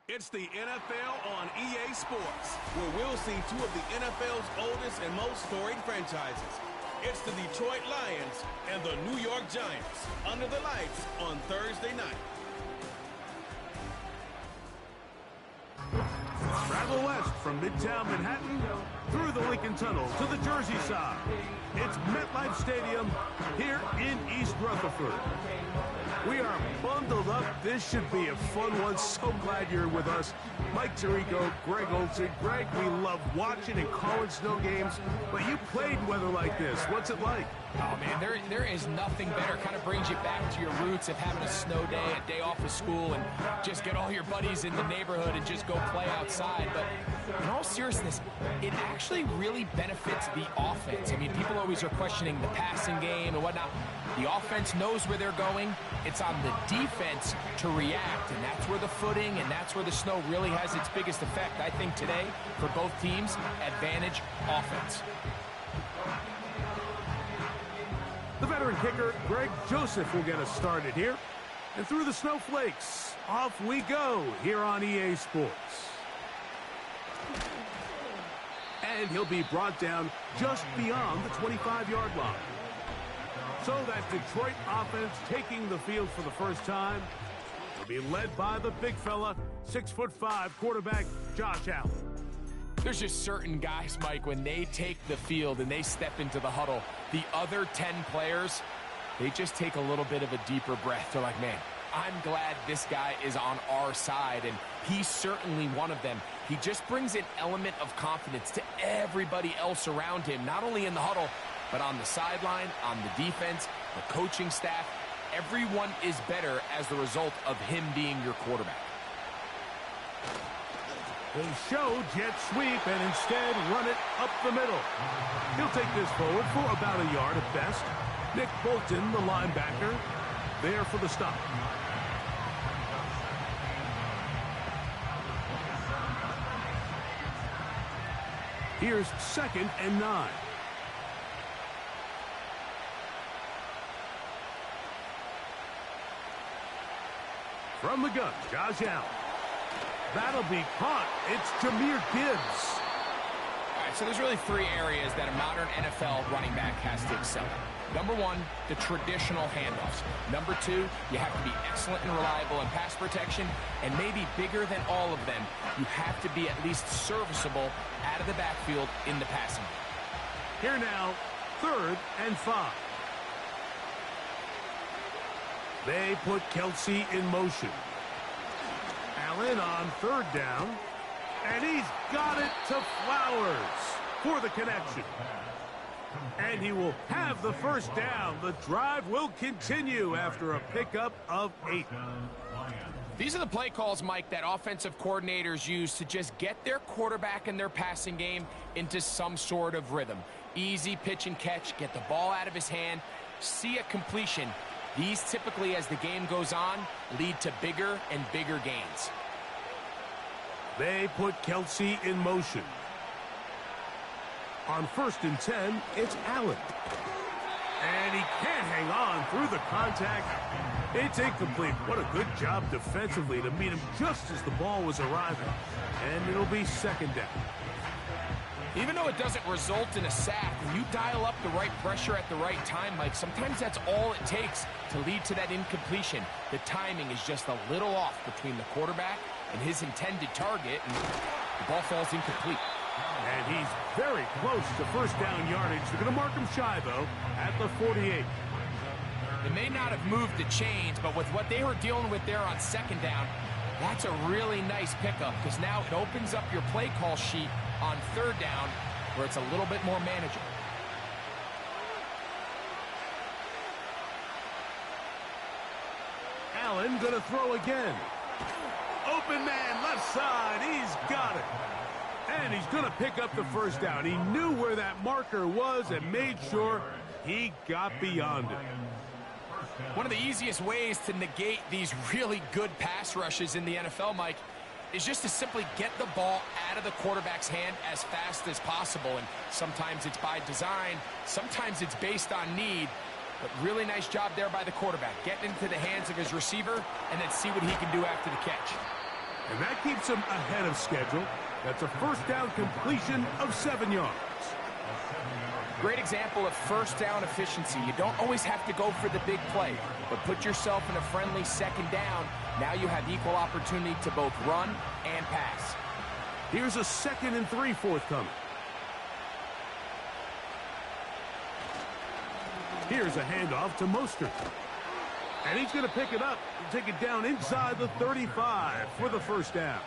It's the NFL on EA Sports, where we'll see two of the NFL's oldest and most storied franchises. It's the Detroit Lions and the New York Giants under the lights on Thursday night. Travel west from Midtown Manhattan through the Lincoln Tunnel to the Jersey side. It's MetLife Stadium here in East Rutherford. We are bundled up. This should be a fun one. So glad you're with us. Mike Tirico, Greg Olson. Greg, we love watching and calling snow games, but you played in weather like this. What's it like? Oh, man, there is nothing better. Kind of brings you back to your roots of having a snow day, a day off of school, and just get all your buddies in the neighborhood and just go play outside. But in all seriousness, it actually really benefits the offense. I mean, people always are questioning the passing game and whatnot. The offense knows where they're going. It's on the defense to react, and that's where the footing and that's where the snow really has its biggest effect. I think today, for both teams, advantage offense. The veteran kicker, Greg Joseph, will get us started here. And through the snowflakes, off we go here on EA Sports. And he'll be brought down just beyond the 25-yard line. So that Detroit offense taking the field for the first time will be led by the big fella, 6'5" quarterback Josh Allen. There's just certain guys, Mike, when they take the field and they step into the huddle, the other 10 players, they just take a little bit of a deeper breath. They're like, man, I'm glad this guy is on our side, and he's certainly one of them. He just brings an element of confidence to everybody else around him, not only in the huddle, but on the sideline, on the defense, the coaching staff. Everyone is better as the result of him being your quarterback. They show jet sweep and instead run it up the middle. He'll take this forward for about a yard at best. Nick Bolton, the linebacker, there for the stop. Here's 2nd and 9. From the gun, Josh Allen. That'll be caught. It's Jahmyr Gibbs. All right, so there's really 3 areas that a modern NFL running back has to excel at. Number 1, the traditional handoffs. Number 2, you have to be excellent and reliable in pass protection. And maybe bigger than all of them, you have to be at least serviceable out of the backfield in the passing game. Here now, 3rd and 5. They put Kelsey in motion. Allen on 3rd down, and he's got it to Flowers for the connection. And he will have the first down. The drive will continue after a pickup of 8. These are the play calls, Mike, that offensive coordinators use to just get their quarterback and their passing game into some sort of rhythm. Easy pitch and catch, get the ball out of his hand, see a completion. These typically, as the game goes on, lead to bigger and bigger gains. They put Kelsey in motion. On 1st and 10, it's Allen. And he can't hang on through the contact. It's incomplete. What a good job defensively to meet him just as the ball was arriving. And it'll be 2nd down. Even though it doesn't result in a sack, when you dial up the right pressure at the right time, Mike, sometimes that's all it takes to lead to that incompletion. The timing is just a little off between the quarterback and his intended target, and the ball falls incomplete. And he's very close to 1st down yardage. They're going to mark him shy, though, at the 48. They may not have moved the chains, but with what they were dealing with there on 2nd down, that's a really nice pickup, because now it opens up your play call sheet on 3rd down, where it's a little bit more manageable. Allen gonna throw again. Open man, left side, he's got it. And he's gonna pick up the 1st down. He knew where that marker was and made sure he got beyond it. One of the easiest ways to negate these really good pass rushes in the NFL, Mike, is just to simply get the ball out of the quarterback's hand as fast as possible. And sometimes it's by design, sometimes it's based on need. But really nice job there by the quarterback, getting into the hands of his receiver and then see what he can do after the catch. And that keeps him ahead of schedule. That's a first down completion of 7 yards. Great example of first down efficiency. You don't always have to go for the big play, but put yourself in a friendly second down. Now you have equal opportunity to both run and pass. Here's a 2nd and 3 forthcoming. Here's a handoff to Mostert. And he's going to pick it up and take it down inside the 35 for the first down.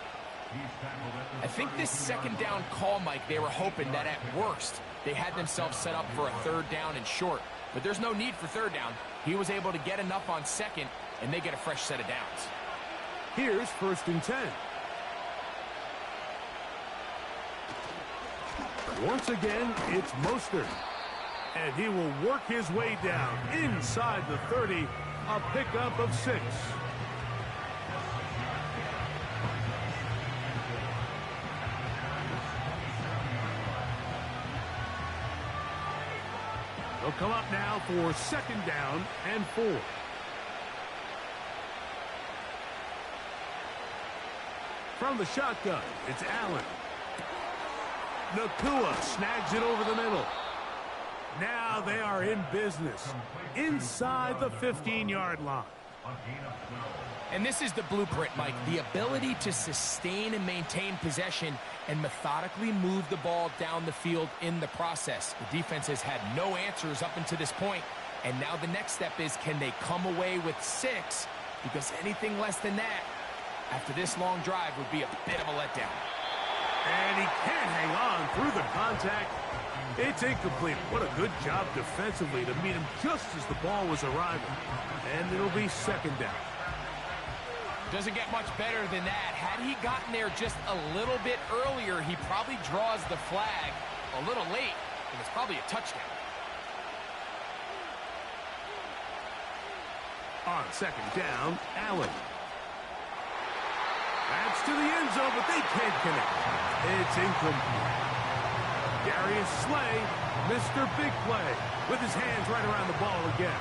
I think this second down call, Mike, they were hoping that at worst they had themselves set up for a 3rd down and short. But there's no need for 3rd down. He was able to get enough on 2nd, and they get a fresh set of downs. Here's 1st and 10. Once again, it's Mostert. And he will work his way down inside the 30, a pickup of 6. They'll come up now for 2nd down and 4. From the shotgun, it's Allen. Nakua snags it over the middle. Now they are in business inside the 15-yard line. And this is the blueprint, Mike. The ability to sustain and maintain possession and methodically move the ball down the field in the process. The defense has had no answers up until this point, and now the next step is, can they come away with 6? Because anything less than that, after this long drive, would be a bit of a letdown. And he can't hang on through the contact. It's incomplete. What a good job defensively to meet him just as the ball was arriving. And it'll be 2nd down. Doesn't get much better than that. Had he gotten there just a little bit earlier, he probably draws the flag a little late, and it's probably a touchdown. On 2nd down, Allen. That's to the end zone, but they can't connect. It's incomplete. Darius Slay, Mr. Big Play, with his hands right around the ball again.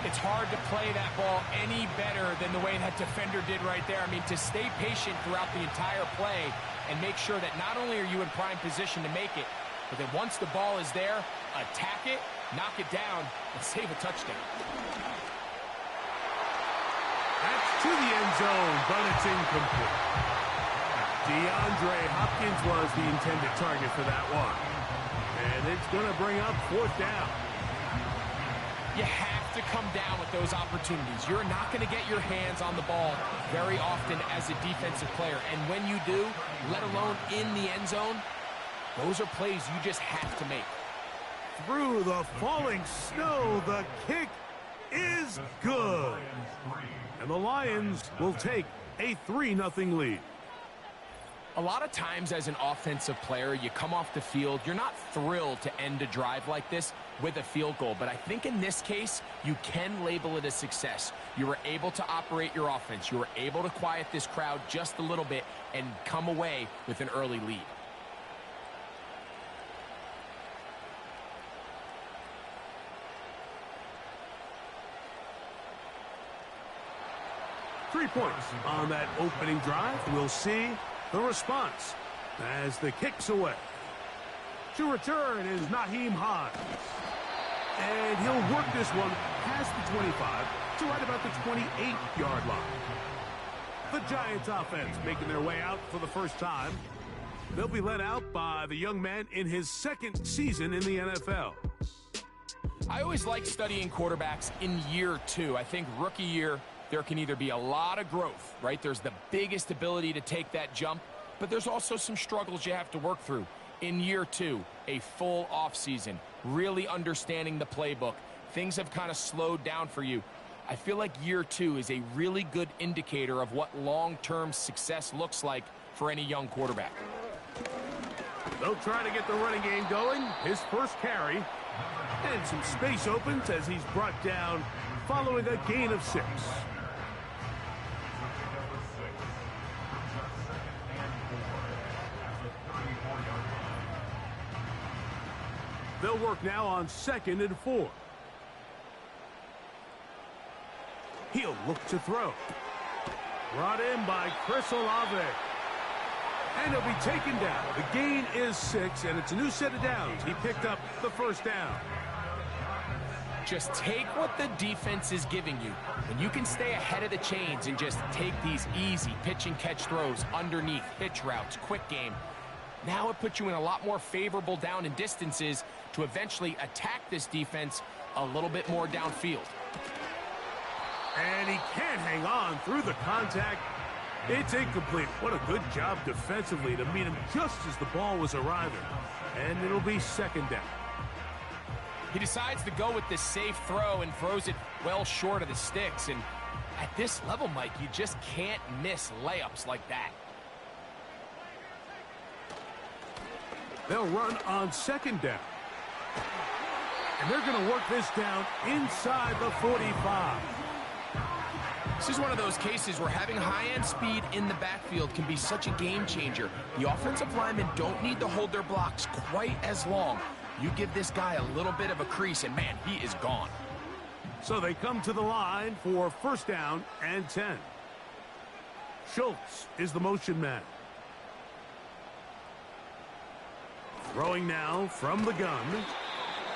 It's hard to play that ball any better than the way that defender did right there. I mean, to stay patient throughout the entire play and make sure that not only are you in prime position to make it, but that once the ball is there, attack it, knock it down, and save a touchdown. That's to the end zone, but it's incomplete. DeAndre Hopkins was the intended target for that one. And it's going to bring up 4th down. You have to come down with those opportunities. You're not going to get your hands on the ball very often as a defensive player. And when you do, let alone in the end zone, those are plays you just have to make. Through the falling snow, the kick is good. And the Lions will take a 3-0 lead. A lot of times as an offensive player, you come off the field, you're not thrilled to end a drive like this with a field goal. But I think in this case, you can label it a success. You were able to operate your offense. You were able to quiet this crowd just a little bit and come away with an early lead. Three points on that opening drive. We'll see the response as the kick's away. To return is Naheem Hines. And he'll work this one past the 25 to right about the 28-yard line. The Giants offense making their way out for the first time. They'll be led out by the young man in his 2nd season in the NFL. I always like studying quarterbacks in year 2. I think rookie year, there can either be a lot of growth, right? There's the biggest ability to take that jump, but there's also some struggles you have to work through. In year 2, a full offseason, really understanding the playbook. Things have kind of slowed down for you. I feel like year 2 is a really good indicator of what long-term success looks like for any young quarterback. They'll try to get the running game going. His first carry. And some space opens as he's brought down following a gain of 6. They'll work now on 2nd and 4. He'll look to throw. Brought in by Chris Olave. And he'll be taken down. The gain is 6, and it's a new set of downs. He picked up the first down. Just take what the defense is giving you. When you can stay ahead of the chains and just take these easy pitch and catch throws underneath, hitch routes, quick game, now it puts you in a lot more favorable down and distances to eventually attack this defense a little bit more downfield. And he can't hang on through the contact. It's incomplete. What a good job defensively to meet him just as the ball was arriving. And it'll be second down. He decides to go with this safe throw and throws it well short of the sticks. And at this level, Mike, you just can't miss layups like that. They'll run on second down. And they're going to work this down inside the 45. This is one of those cases where having high-end speed in the backfield can be such a game changer. The offensive linemen don't need to hold their blocks quite as long. You give this guy a little bit of a crease, and man, he is gone. So they come to the line for first down and 10. Schultz is the motion man. Throwing now from the gun.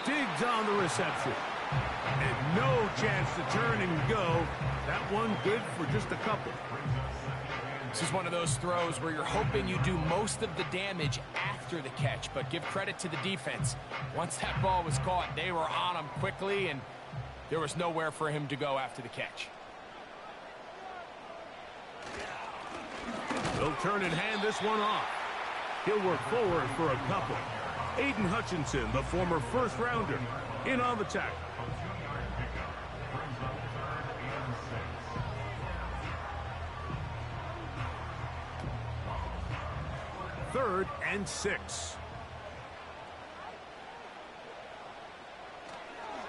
Diggs on the reception. And no chance to turn and go. That one good for just a couple. This is one of those throws where you're hoping you do most of the damage after the catch, but give credit to the defense. Once that ball was caught, they were on him quickly, and there was nowhere for him to go after the catch. They'll turn and hand this one off. He'll work forward for a couple. Aiden Hutchinson, the former first-rounder, in on the tackle. Third and 6.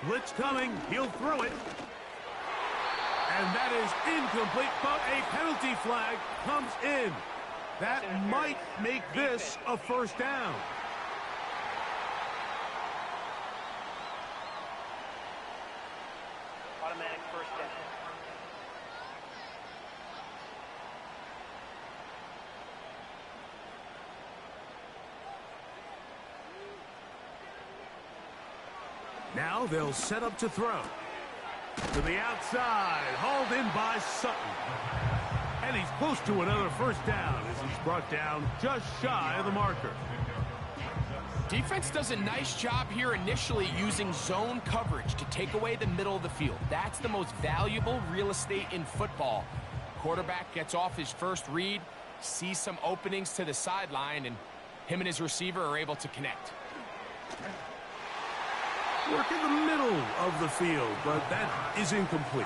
Blitz coming. He'll throw it. And that is incomplete, but a penalty flag comes in. That might make this a first down. Automatic first down. Now they'll set up to throw. To the outside, hauled in by Sutton. And he's close to another first down as he's brought down just shy of the marker. Defense does a nice job here initially using zone coverage to take away the middle of the field. That's the most valuable real estate in football. Quarterback gets off his first read, sees some openings to the sideline, and him and his receiver are able to connect. Work in the middle of the field, but that is incomplete.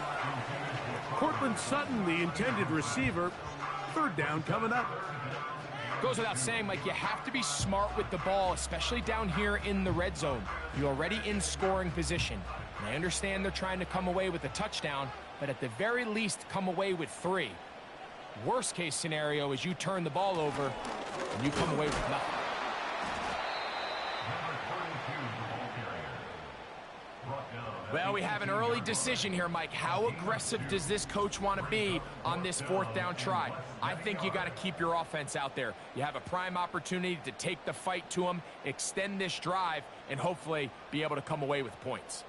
Cortland Sutton, the intended receiver. Third down coming up. Goes without saying, Mike, you have to be smart with the ball, especially down here in the red zone. You're already in scoring position. And I understand they're trying to come away with a touchdown, but at the very least, come away with 3. Worst case scenario is you turn the ball over and you come away with nothing. Well, we have an early decision here, Mike. How aggressive does this coach want to be on this fourth down try? I think you got to keep your offense out there. You have a prime opportunity to take the fight to them, extend this drive, and hopefully be able to come away with points.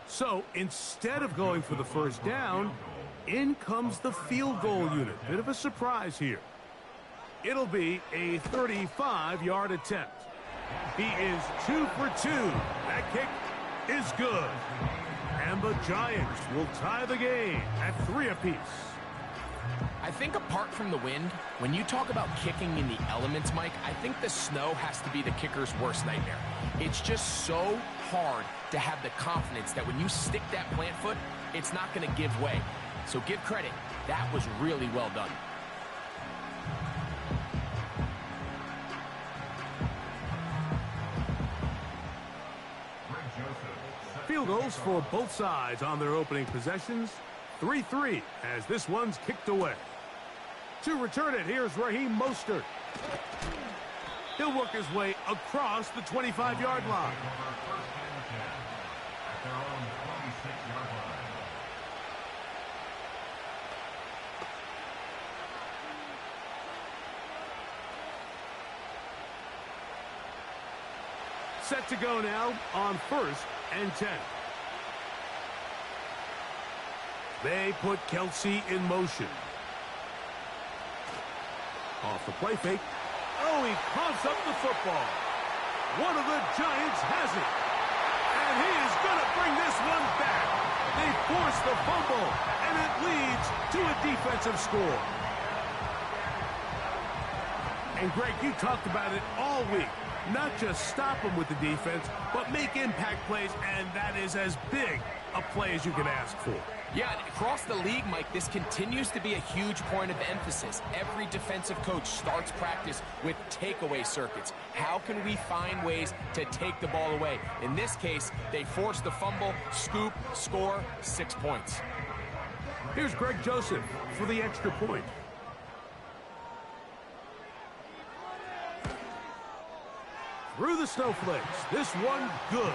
So instead of going for the first down, in comes the field goal unit. Bit of a surprise here. It'll be a 35-yard attempt. He is 2 for 2. That kick is good. And the Giants will tie the game at 3 apiece. I think apart from the wind, when you talk about kicking in the elements, Mike, I think the snow has to be the kicker's worst nightmare. It's just so hard to have the confidence that when you stick that plant foot, it's not going to give way. So give credit. That was really well done. Field goals for both sides on their opening possessions. 3-3 as this one's kicked away. To return it, here's Raheem Mostert. He'll work his way across the 25-yard line. Set to go now on 1st and 10. They put Kelsey in motion. Off the play fake. Oh, he coughs up the football. One of the Giants has it. And he is going to bring this one back. They force the fumble, and it leads to a defensive score. And Greg, you talked about it all week. Not just stop them with the defense, but make impact plays, and that is as big a play as you can ask for. Yeah, across the league, Mike, this continues to be a huge point of emphasis. Every defensive coach starts practice with takeaway circuits. How can we find ways to take the ball away? In this case, they force the fumble, scoop, score, 6 points. Here's Greg Joseph for the extra point. Through the snowflakes, this one good.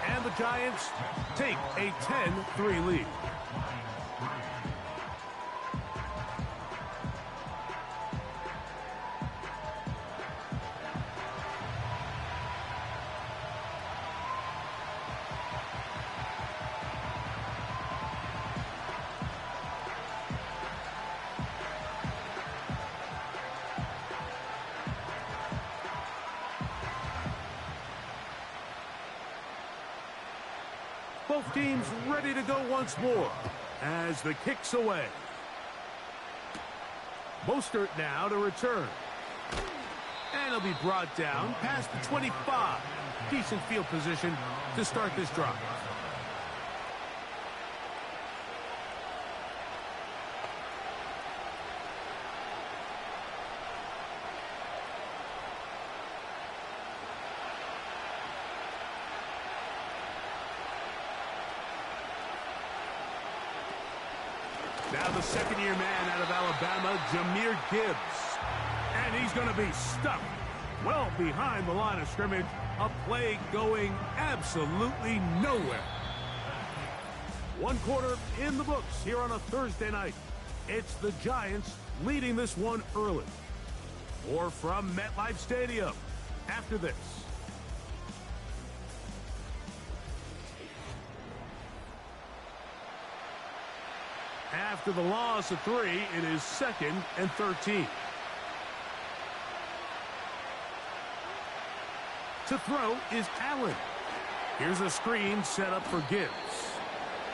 And the Giants take a 10-3 lead. Both teams ready to go once more as the kick's away. Mostert now to return. And he'll be brought down past the 25. Decent field position to start this drive. Now the second-year man out of Alabama, Jahmyr Gibbs. And he's going to be stuck well behind the line of scrimmage. A play going absolutely nowhere. One quarter in the books here on a Thursday night. It's the Giants leading this one early. Or from MetLife Stadium after this. After the loss of 3, it is 2nd and 13. To throw is Allen. Here's a screen set up for Gibbs.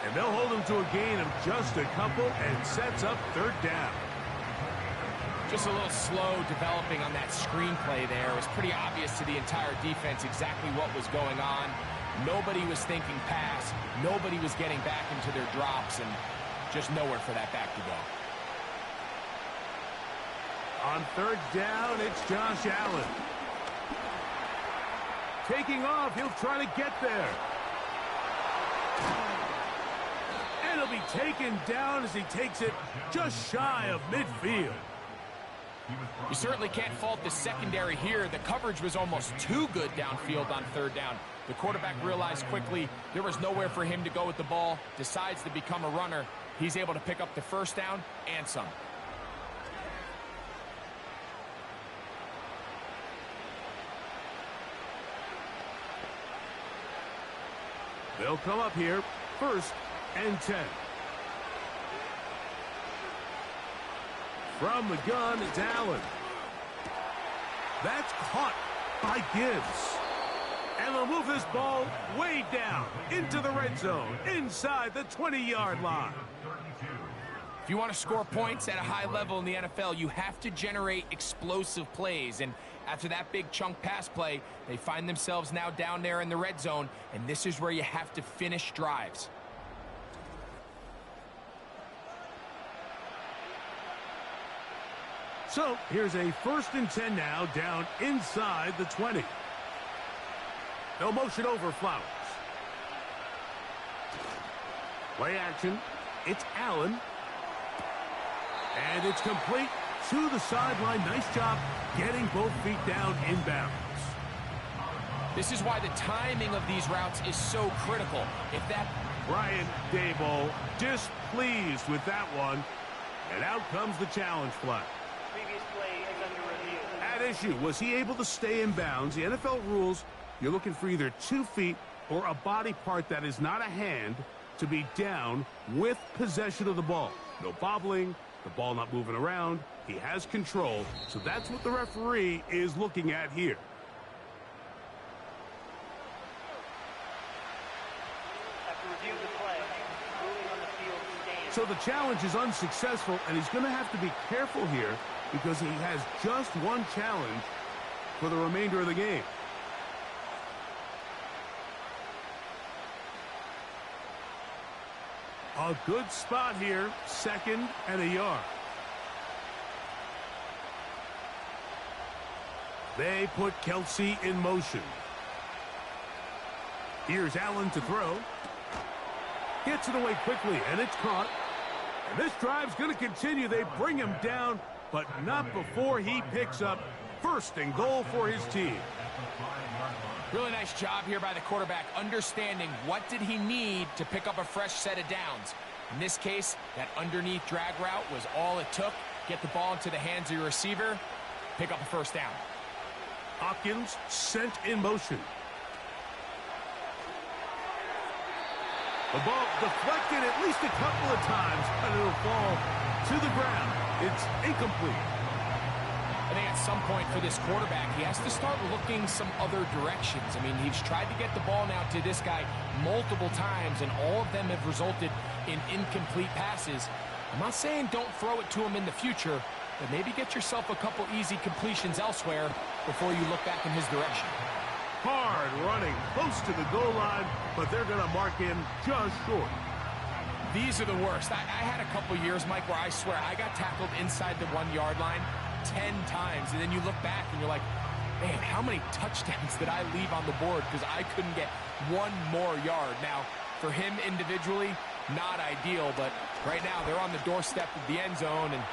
And they'll hold him to a gain of just a couple and sets up 3rd down. Just a little slow developing on that screenplay there. It was pretty obvious to the entire defense exactly what was going on. Nobody was thinking pass. Nobody was getting back into their drops, and just nowhere for that back to go. On 3rd down, it's Josh Allen. Taking off, he'll try to get there. And he'll be taken down as he takes it just shy of midfield. You certainly can't fault the secondary here. The coverage was almost too good downfield on 3rd down. The quarterback realized quickly there was nowhere for him to go with the ball, decides to become a runner. He's able to pick up the 1st down and some. They'll come up here, 1st and 10. From the gun, it's Allen. That's caught by Gibbs. And they'll move this ball way down into the red zone, inside the 20-yard line. If you want to score points at a high level in the NFL, you have to generate explosive plays. And after that big chunk pass play, they find themselves now down there in the red zone, and this is where you have to finish drives. So here's a 1st and 10 now, down inside the 20. No motion over Flowers. Play action. It's Allen. And it's complete. to the sideline. Nice job getting both feet down inbounds. This is why the timing of these routes is so critical. If that... Brian Daboll displeased with that one. And out comes the challenge flag. Previous play is under review. At issue, was he able to stay in bounds? The NFL rules, you're looking for either 2 feet or a body part that is not a hand to be down with possession of the ball. No bobbling, the ball not moving around. He has control, so that's what the referee is looking at here. After review of the play, ruling on the field stands. So the challenge is unsuccessful, and he's going to have to be careful here because he has just one challenge for the remainder of the game. A good spot here, 2nd and a yard. They put Kelsey in motion. Here's Allen to throw. Gets it away quickly, and it's caught. And this drive's going to continue. They bring him down, but not before he picks up 1st and goal for his team. Really nice job here by the quarterback, understanding what did he need to pick up a fresh set of downs. In this case, that underneath drag route was all it took. Get the ball into the hands of your receiver, pick up a 1st down. Hopkins sent in motion. The ball deflected at least a couple of times, but it'll fall to the ground. It's incomplete. I think at some point for this quarterback, he has to start looking some other directions. I mean, he's tried to get the ball now to this guy multiple times, and all of them have resulted in incomplete passes. I'm not saying don't throw it to him in the future, but maybe get yourself a couple easy completions elsewhere before you look back in his direction. Hard running, close to the goal line, but they're going to mark him just short. These are the worst. I had a couple years, Mike, where I swear I got tackled inside the 1-yard line 10 times, and then you look back and you're like, man, how many touchdowns did I leave on the board because I couldn't get one more yard? Now, for him individually, not ideal, but right now they're on the doorstep of the end zone, and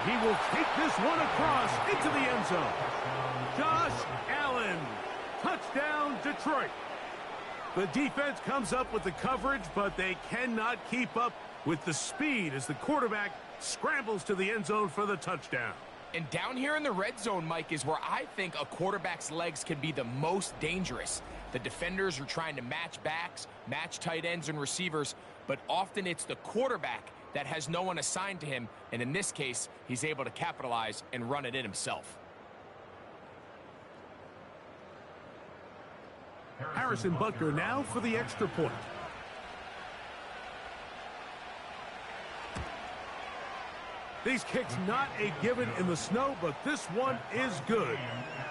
he will take this one across into the end zone. Josh Allen, touchdown Detroit. The defense comes up with the coverage, but they cannot keep up with the speed as the quarterback scrambles to the end zone for the touchdown. And down here in the red zone, Mike, is where I think a quarterback's legs can be the most dangerous. The defenders are trying to match backs, match tight ends and receivers, but often it's the quarterback that has no one assigned to him, and in this case, he's able to capitalize and run it in himself. Harrison Butker now for the extra point. These kicks not a given in the snow, but this one is good.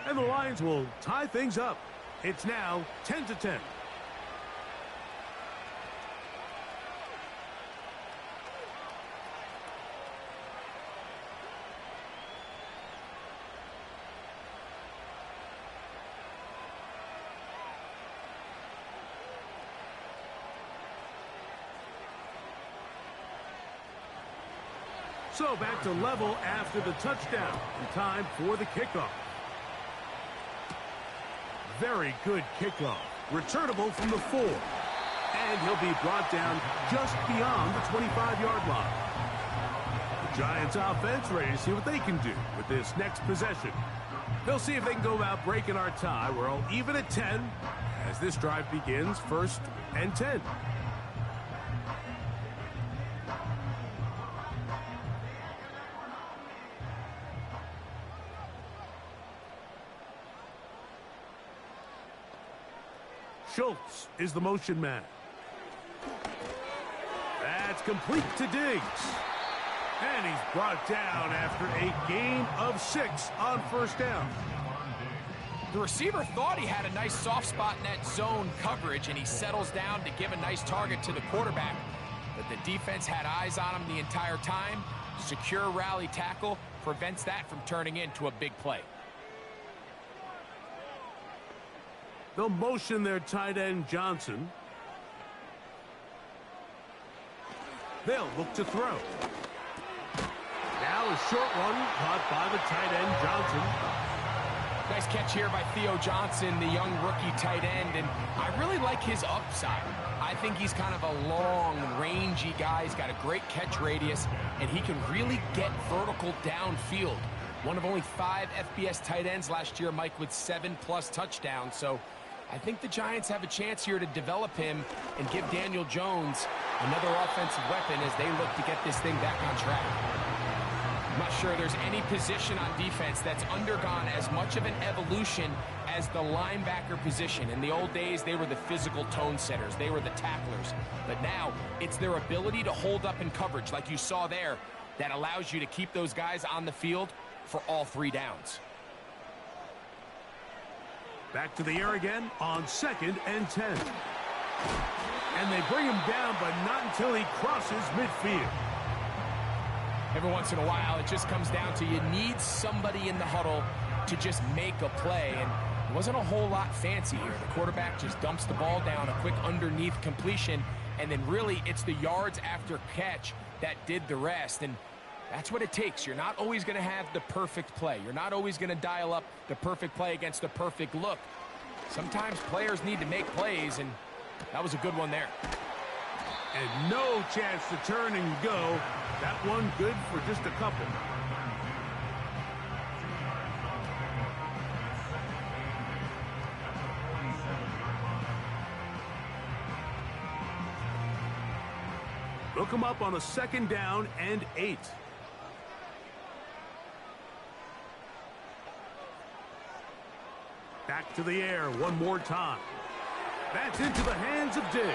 And the Lions will tie things up. It's now 10-10. So back to level after the touchdown. And time for the kickoff. Very good kickoff. Returnable from the 4. And he'll be brought down just beyond the 25-yard line. The Giants offense ready to see what they can do with this next possession. They'll see if they can go about breaking our tie. We're all even at 10 as this drive begins, 1st and 10. Schultz is the motion man. That's complete to Diggs. And he's brought down after a gain of 6 on 1st down. The receiver thought he had a nice soft spot in that zone coverage, and he settles down to give a nice target to the quarterback. But the defense had eyes on him the entire time. Secure rally tackle prevents that from turning into a big play. They'll motion their tight end, Johnson. They'll look to throw. Now Now a short one caught by the tight end, Johnson. Nice catch here by Theo Johnson, the young rookie tight end, and I really like his upside. I think he's kind of a long, rangy guy. He's got a great catch radius, and he can really get vertical downfield. One of only 5 FBS tight ends last year, Mike, with 7+ touchdowns. So I think the Giants have a chance here to develop him and give Daniel Jones another offensive weapon as they look to get this thing back on track. I'm not sure there's any position on defense that's undergone as much of an evolution as the linebacker position. In the old days, they were the physical tone setters. They were the tacklers. But now, it's their ability to hold up in coverage, like you saw there, that allows you to keep those guys on the field for all 3 downs. Back to the air again on 2nd and 10. And they bring him down, but not until he crosses midfield. Every once in a while, it just comes down to you need somebody in the huddle to just make a play. And it wasn't a whole lot fancy here. The quarterback just dumps the ball down, a quick underneath completion, and then really it's the yards after catch that did the rest. And that's what it takes. You're not always going to have the perfect play. You're not always going to dial up the perfect play against the perfect look. Sometimes players need to make plays, and that was a good one there. And no chance to turn and go. That one good for just a couple. Look him up on a 2nd down and 8. Back to the air one more time. That's into the hands of Diggs.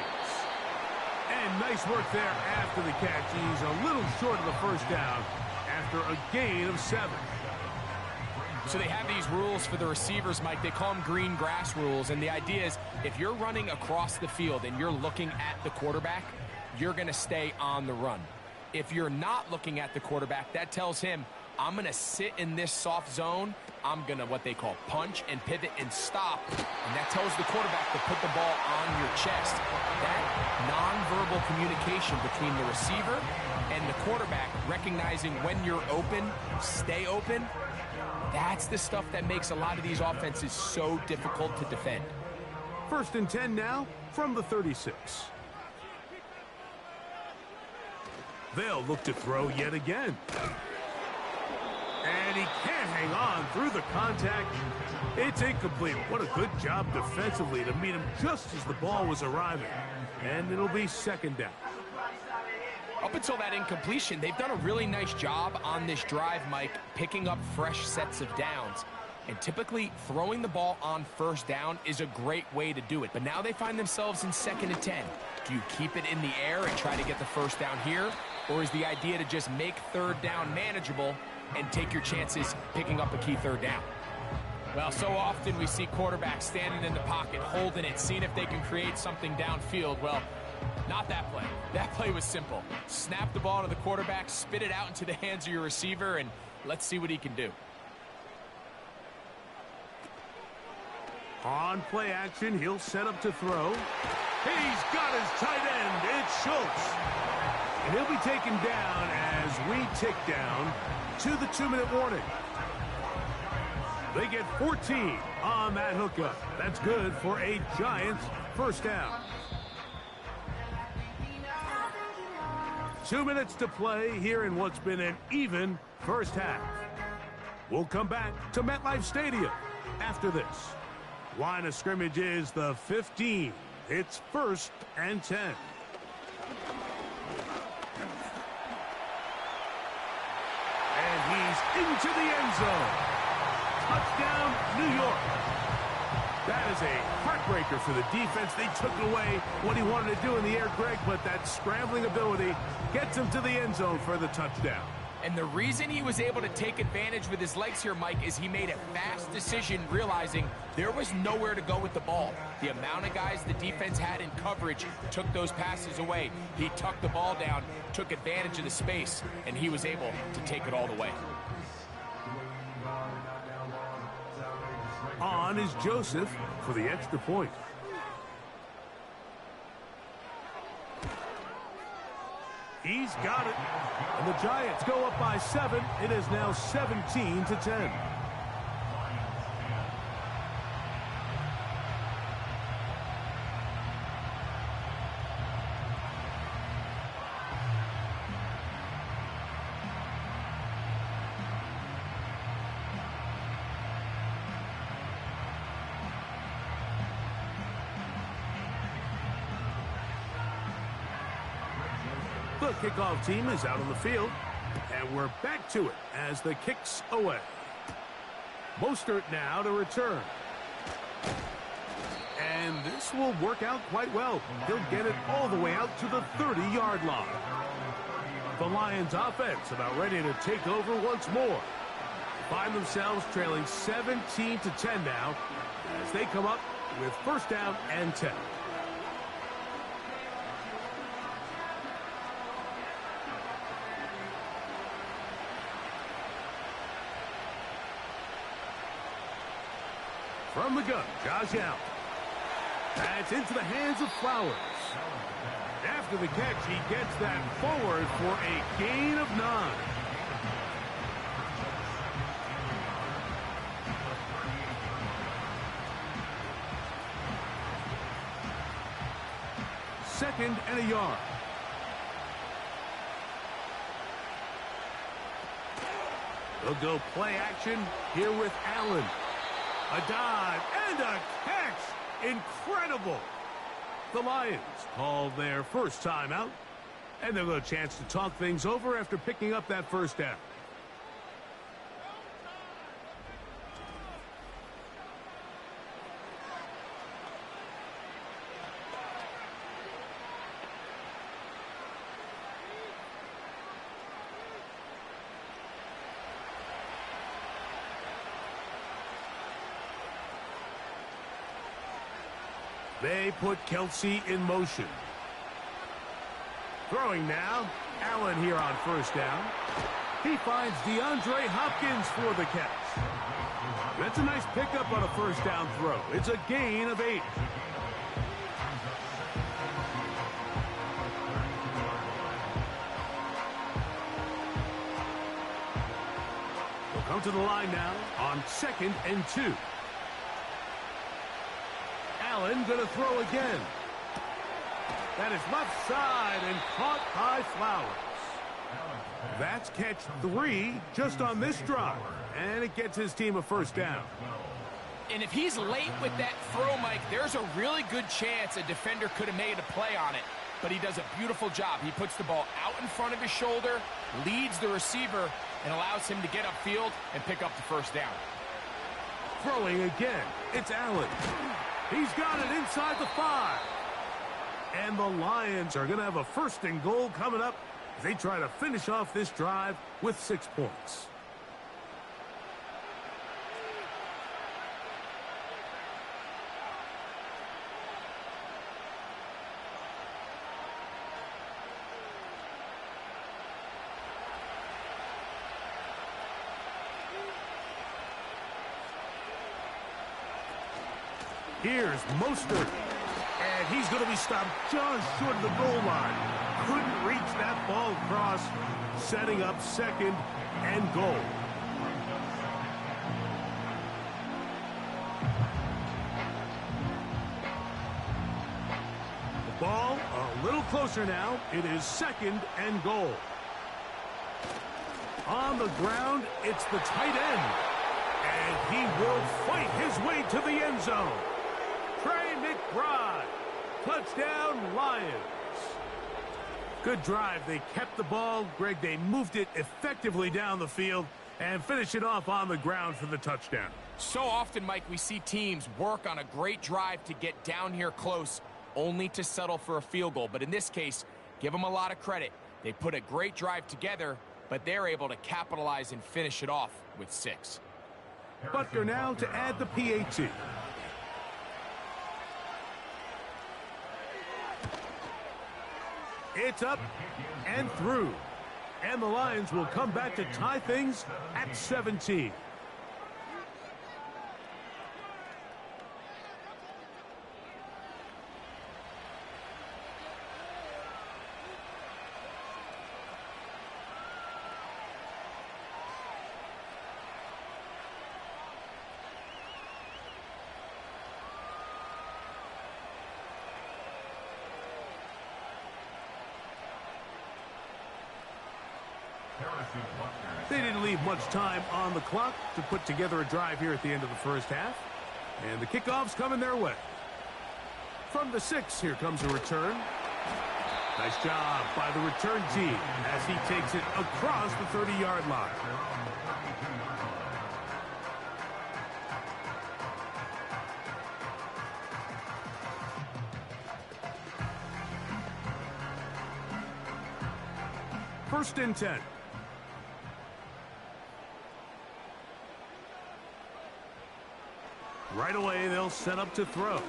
And nice work there after the catch. He's a little short of the 1st down after a gain of 7. So they have these rules for the receivers, Mike. They call them green grass rules. And the idea is if you're running across the field and you're looking at the quarterback, you're going to stay on the run. If you're not looking at the quarterback, that tells him, I'm going to sit in this soft zone. I'm going to what they call punch and pivot and stop. And that tells the quarterback to put the ball on your chest. That nonverbal communication between the receiver and the quarterback, recognizing when you're open, stay open, that's the stuff that makes a lot of these offenses so difficult to defend. 1st and 10 now from the 36. They'll look to throw yet again. And he can't hang on through the contact. It's incomplete. What a good job defensively to meet him just as the ball was arriving. And it'll be 2nd down. Up until that incompletion, they've done a really nice job on this drive, Mike, picking up fresh sets of downs. And typically, throwing the ball on 1st down is a great way to do it. But now they find themselves in 2nd and 10. Do you keep it in the air and try to get the 1st down here? Or is the idea to just make 3rd down manageable and take your chances picking up a key 3rd down? Well, so often we see quarterbacks standing in the pocket, holding it, seeing if they can create something downfield. Well, not that play. That play was simple. Snap the ball to the quarterback, spit it out into the hands of your receiver, and let's see what he can do. On play action, he'll set up to throw. He's got his tight end. It's Schultz. And he'll be taken down as we tick down to the 2-minute warning. They get 14 on that hookup. That's good for a Giants 1st down. 2 minutes to play here in what's been an even 1st half. We'll come back to MetLife Stadium after this. Line of scrimmage is the 15. It's 1st and 10. And he's into the end zone. Touchdown, New York. That is a heartbreaker for the defense. They took away what he wanted to do in the air, Greg, but that scrambling ability gets him to the end zone for the touchdown. And the reason he was able to take advantage with his legs here, Mike, is he made a fast decision realizing there was nowhere to go with the ball. The amount of guys the defense had in coverage took those passes away. He tucked the ball down, took advantage of the space, and he was able to take it all the way. On is Joseph for the extra point. He's got it. And the Giants go up by 7. It is now 17-10. The kickoff team is out on the field, and we're back to it as the kick's away. Mostert now to return. And this will work out quite well. He'll get it all the way out to the 30-yard line. The Lions offense about ready to take over once more. Find themselves trailing 17-10 now as they come up with first down and 10. From the gun, Josh Allen. That's into the hands of Flowers. After the catch, he gets that forward for a gain of 9. Second and a yard. They'll go play action here with Allen. A dive and a catch. Incredible. The Lions call their first timeout, and they'll get a chance to talk things over after picking up that first down. They put Kelsey in motion. Throwing now. Allen here on first down. He finds DeAndre Hopkins for the catch. That's a nice pickup on a first down throw. It's a gain of 8. They'll come to the line now on 2nd and 2. Allen going to throw again. That is left side and caught by Flowers. That's catch 3 just on this drive, and it gets his team a first down. And if he's late with that throw, Mike, there's a really good chance a defender could have made a play on it. But he does a beautiful job. He puts the ball out in front of his shoulder, leads the receiver, and allows him to get upfield and pick up the first down. Throwing again, it's Allen. He's got it inside the 5. And the Lions are going to have a first and goal coming up as they try to finish off this drive with 6 points. Here's Mostert, and he's going to be stopped just short of the goal line. Couldn't reach that ball across, setting up 2nd and goal. The ball a little closer now. It is 2nd and goal. On the ground, it's the tight end, and he will fight his way to the end zone. Trey McBride, touchdown Lions. Good drive. They kept the ball. Greg, they moved it effectively down the field and finished it off on the ground for the touchdown. So often, Mike, we see teams work on a great drive to get down here close, only to settle for a field goal. But in this case, give them a lot of credit. They put a great drive together, but they're able to capitalize and finish it off with 6. Butker now to add the PAT. It's up and through. And the Lions will come back to tie things at 17. They didn't leave much time on the clock to put together a drive here at the end of the first half. And the kickoff's coming their way. From the 6, here comes a return. Nice job by the return team as he takes it across the 30-yard line. First and 10. Right away, they'll set up to throw.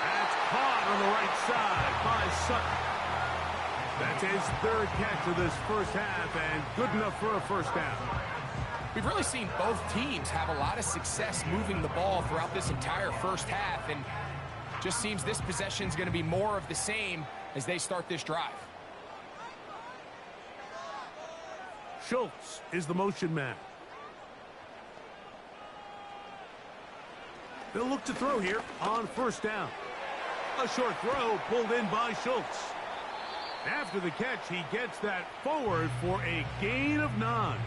That's caught on the right side by Sutton. That's his 3rd catch of this first half, and good enough for a first down. We've really seen both teams have a lot of success moving the ball throughout this entire first half, and just seems this possession is going to be more of the same as they start this drive. Schultz is the motion man. They'll look to throw here on first down. A short throw pulled in by Schultz. After the catch, he gets that forward for a gain of 9.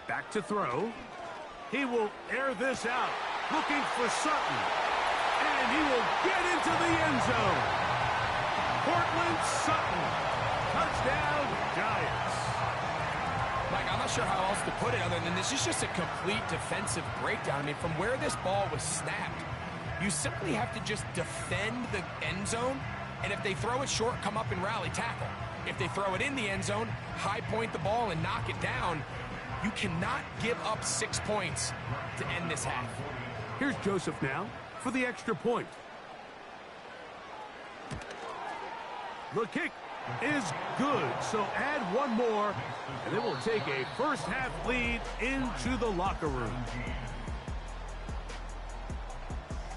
Back to throw. He will air this out, looking for Sutton. And he will get into the end zone. Cortland Sutton. Touchdown, Giants. Mike, I'm not sure how else to put it other than this is just a complete defensive breakdown. I mean, from where this ball was snapped, you simply have to just defend the end zone. And if they throw it short, come up and rally tackle. If they throw it in the end zone, high point the ball and knock it down. You cannot give up 6 points to end this half. Here's Joseph now for the extra point. The kick is good, so add one more, and it will take a first half lead into the locker room.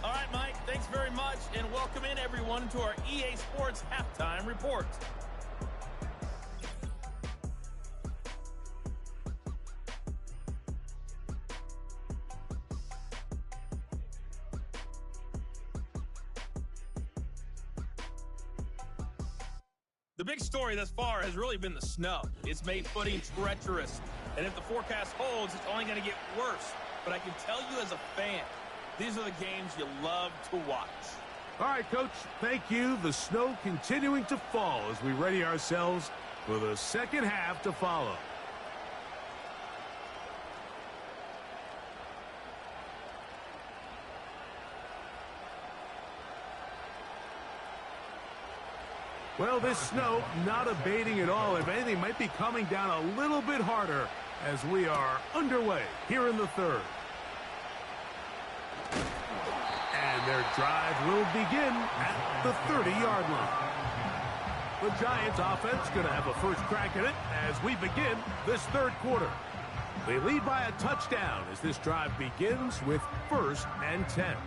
All right, Mike, thanks very much, and welcome in everyone to our EA Sports Halftime Report. The big story thus far has really been the snow. It's made footing treacherous, and if the forecast holds, it's only going to get worse. But I can tell you as a fan, these are the games you love to watch. All right, Coach, thank you. The snow continuing to fall as we ready ourselves for the second half to follow. Well, this snow not abating at all. If anything, might be coming down a little bit harder as we are underway here in the 3rd. And their drive will begin at the 30-yard line. The Giants offense going to have a first crack at it as we begin this 3rd quarter. They lead by a touchdown as this drive begins with 1st and 10.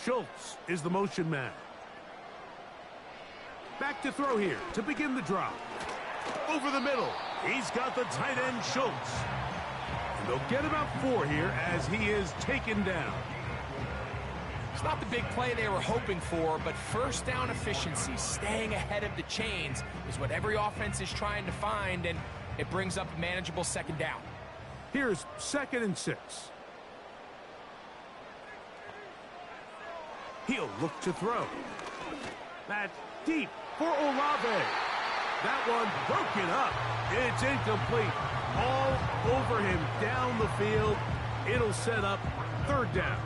Schultz is the motion man. Back to throw here to begin the drop. Over the middle. He's got the tight end, Schultz. And they'll get about 4 here as he is taken down. It's not the big play they were hoping for, but first down efficiency, staying ahead of the chains, is what every offense is trying to find, and it brings up a manageable second down. Here's 2nd and 6. He'll look to throw. That's deep for Olave. That one broken up. It's incomplete. All over him down the field. It'll set up 3rd down.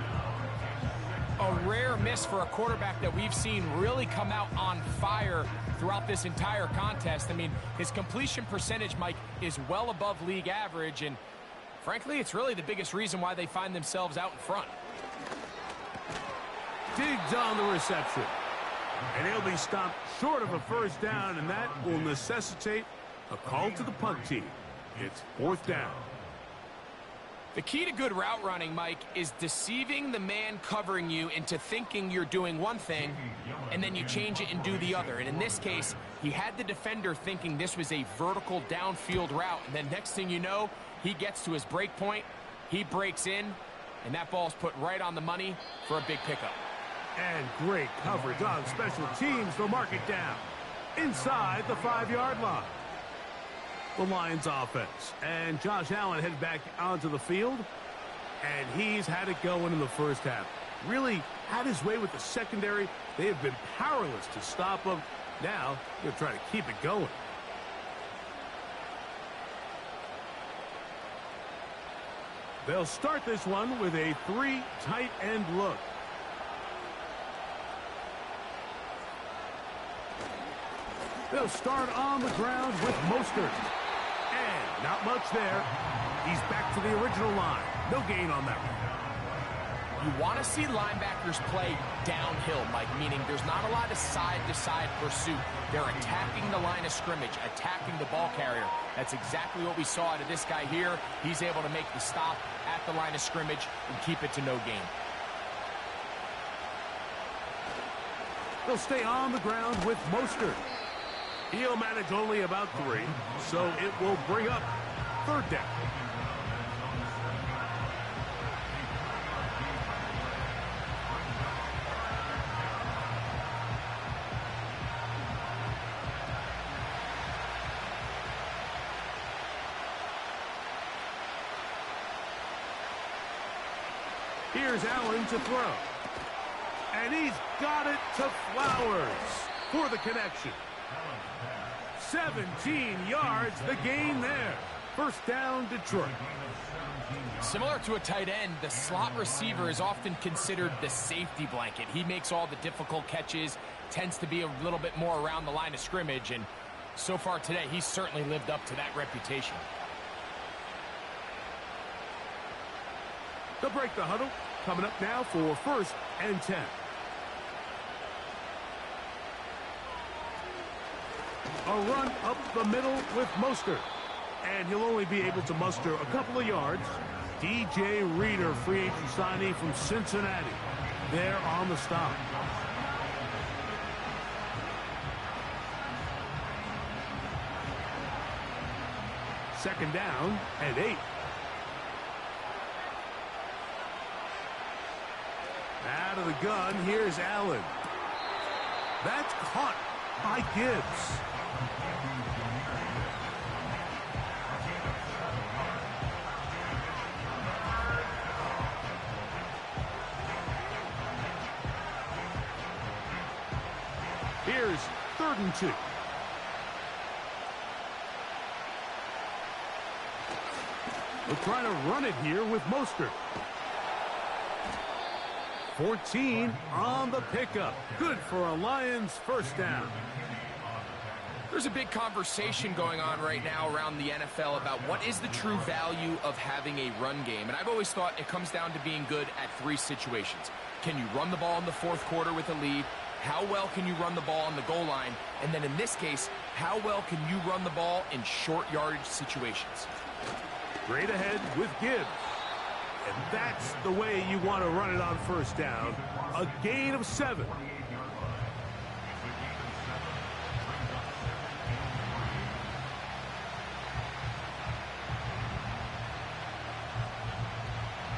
A rare miss for a quarterback that we've seen really come out on fire throughout this entire contest. I mean, his completion percentage, Mike, is well above league average, and Frankly, it's really the biggest reason why they find themselves out in front. Digs on the reception. And he'll be stopped short of a first down, and that will necessitate a call to the punt team. It's 4th down. The key to good route running, Mike, is deceiving the man covering you into thinking you're doing one thing, and then you change it and do the other. And in this case, he had the defender thinking this was a vertical downfield route, and then next thing you know, he gets to his break point, he breaks in, and that ball's put right on the money for a big pickup. And great coverage on special teams. They'll mark it down inside the 5-yard line. The Lions offense. And Josh Allen headed back onto the field. And he's had it going in the first half. Really had his way with the secondary. They have been powerless to stop him. Now they'll try to keep it going. They'll start this one with a 3 tight end look. They'll start on the ground with Mostert. And not much there. He's back to the original line. No gain on that one. You want to see linebackers play downhill, Mike, meaning there's not a lot of side-to-side pursuit. They're attacking the line of scrimmage, attacking the ball carrier. That's exactly what we saw out of this guy here. He's able to make the stop at the line of scrimmage and keep it to no gain. They'll stay on the ground with Mostert. He'll manage only about 3, so it will bring up 3rd down. Here's Allen to throw. And he's got it to Flowers for the connection. 17 yards, the gain there. 1st down, Detroit. Similar to a tight end, the slot receiver is often considered the safety blanket. He makes all the difficult catches, tends to be a little bit more around the line of scrimmage, and so far today, he's certainly lived up to that reputation. They'll break the huddle. Coming up now for 1st and 10. A run up the middle with Mostert. And he'll only be able to muster a couple of yards. DJ Reader, free agent signee from Cincinnati. There on the stop. Second down and 8. Out of the gun, here's Allen. That's caught by Gibbs. Here's 3rd and 2. We're trying to run it here with Mostert. 14 on the pickup. Good for a Lions 1st down. There's a big conversation going on right now around the NFL about what is the true value of having a run game. And I've always thought it comes down to being good at 3 situations. Can you run the ball in the 4th quarter with a lead? How well can you run the ball on the goal line? And then in this case, how well can you run the ball in short yardage situations? Straight ahead with Gibbs. And that's the way you want to run it on 1st down. A gain of 7.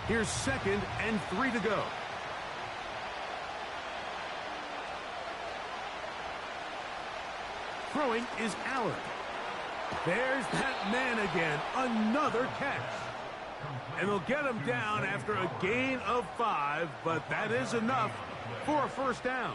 Here's 2nd and 3 to go. Throwing is Allen. There's that man again. Another catch. And they'll get him down after a gain of 5, but that is enough for a 1st down.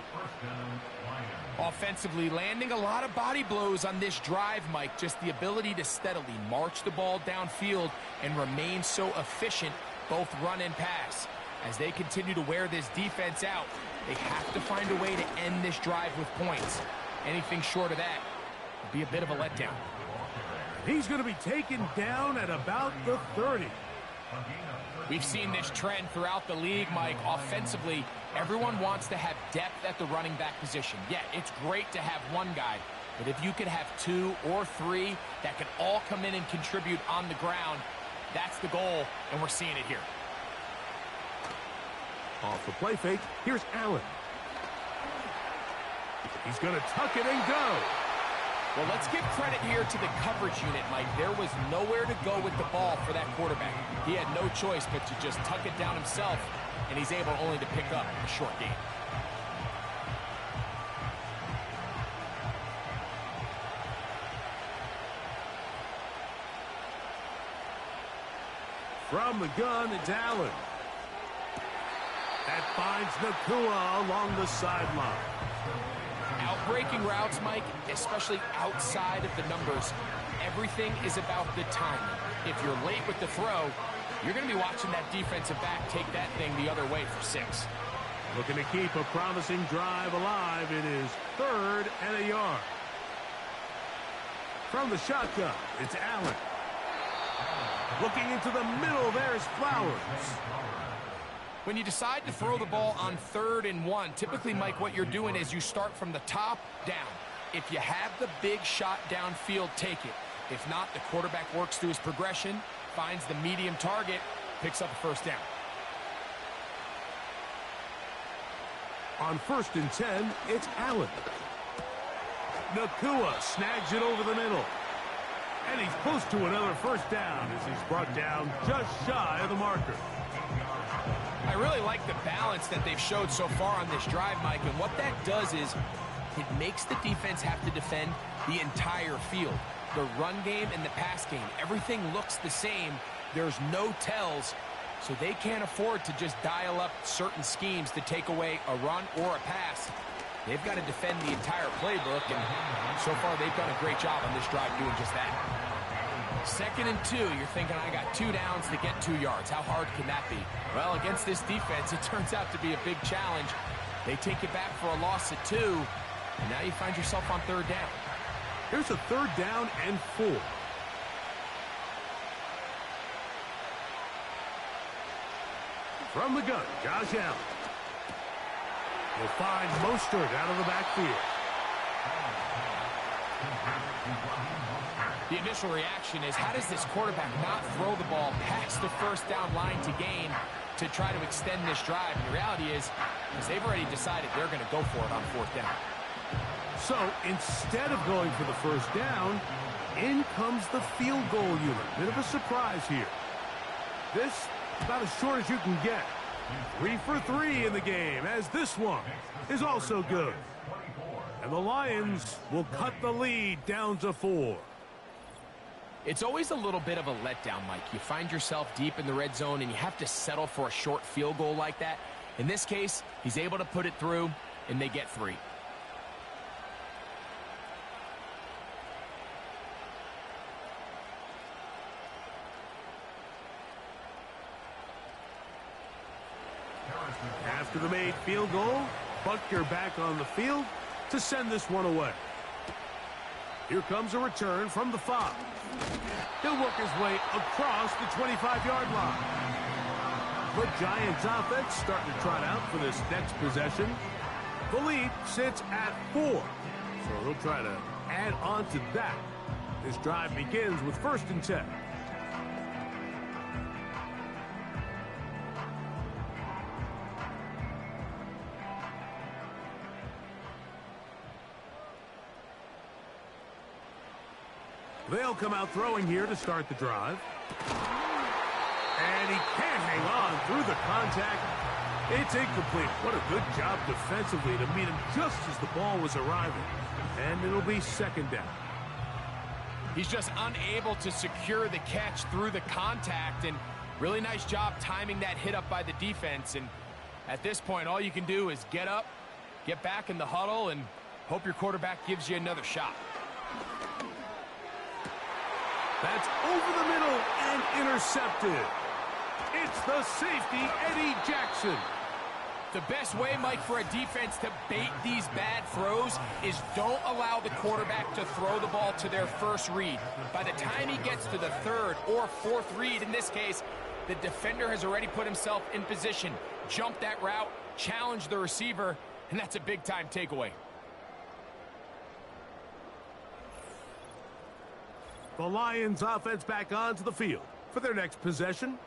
Offensively, landing a lot of body blows on this drive, Mike. Just the ability to steadily march the ball downfield and remain so efficient, both run and pass. As they continue to wear this defense out, they have to find a way to end this drive with points. Anything short of that would be a bit of a letdown. He's going to be taken down at about the 30. We've seen this trend throughout the league, Mike. Offensively, everyone wants to have depth at the running back position. Yeah, it's great to have one guy, but if you could have 2 or 3 that can all come in and contribute on the ground, that's the goal, and we're seeing it here. Off the play fake, here's Allen. He's going to tuck it and go. Well, let's give credit here to the coverage unit, Mike. There was nowhere to go with the ball for that quarterback. He had no choice but to just tuck it down himself, and he's able only to pick up a short gain. From the gun, it's Allen. That finds Nakua along the sideline. Outbreaking routes, Mike, especially outside of the numbers, everything is about the timing. If you're late with the throw, you're going to be watching that defensive back take that thing the other way for 6. Looking to keep a promising drive alive. It is 3rd and a yard. From the shotgun, it's Allen. Looking into the middle, there's Flowers. When you decide to throw the ball on 3rd and 1, typically, Mike, what you're doing is you start from the top down. If you have the big shot downfield, take it. If not, the quarterback works through his progression, finds the medium target, picks up a 1st down. On 1st and 10, it's Allen. Nakua snags it over the middle. And he's close to another 1st down as he's brought down just shy of the marker. I really like the balance that they've showed so far on this drive, Mike, and what that does is it makes the defense have to defend the entire field. The run game and the pass game, everything looks the same. There's no tells, so they can't afford to just dial up certain schemes to take away a run or a pass. They've got to defend the entire playbook, and so far they've done a great job on this drive doing just that. 2nd and 2, you're thinking, I got 2 downs to get 2 yards. How hard can that be? Well, against this defense, it turns out to be a big challenge. They take it back for a loss at 2, and now you find yourself on 3rd down. Here's a 3rd down and 4. From the gun, Josh Allen. Will find Mostert out of the backfield. The initial reaction is, how does this quarterback not throw the ball past the 1st down line to gain to try to extend this drive? And the reality is they've already decided they're going to go for it on 4th down. So instead of going for the 1st down, in comes the field goal unit. Bit of a surprise here. This about as short as you can get. 3 for 3 in the game, as this one is also good. And the Lions will cut the lead down to 4. It's always a little bit of a letdown, Mike. You find yourself deep in the red zone, and you have to settle for a short field goal like that. In this case, he's able to put it through, and they get 3. After the made field goal, Butker back on the field to send this one away. Here comes a return from the 5. He'll work his way across the 25-yard line. The Giants offense starting to trot out for this next possession. The lead sits at 4, so he'll try to add on to that. This drive begins with 1st and 10. They'll come out throwing here to start the drive. And he can't hang on through the contact. It's incomplete. What a good job defensively to meet him just as the ball was arriving. And it'll be 2nd down. He's just unable to secure the catch through the contact, and really nice job timing that hit up by the defense. And at this point, all you can do is get up, get back in the huddle, and hope your quarterback gives you another shot. That's over the middle and intercepted. It's the safety, Eddie Jackson. The best way, Mike, for a defense to bait these bad throws is don't allow the quarterback to throw the ball to their 1st read. By the time he gets to the 3rd or 4th read, in this case, The defender has already put himself in position, jumped that route, challenged the receiver, and that's a big-time takeaway. The Lions offense back onto the field for their next possession.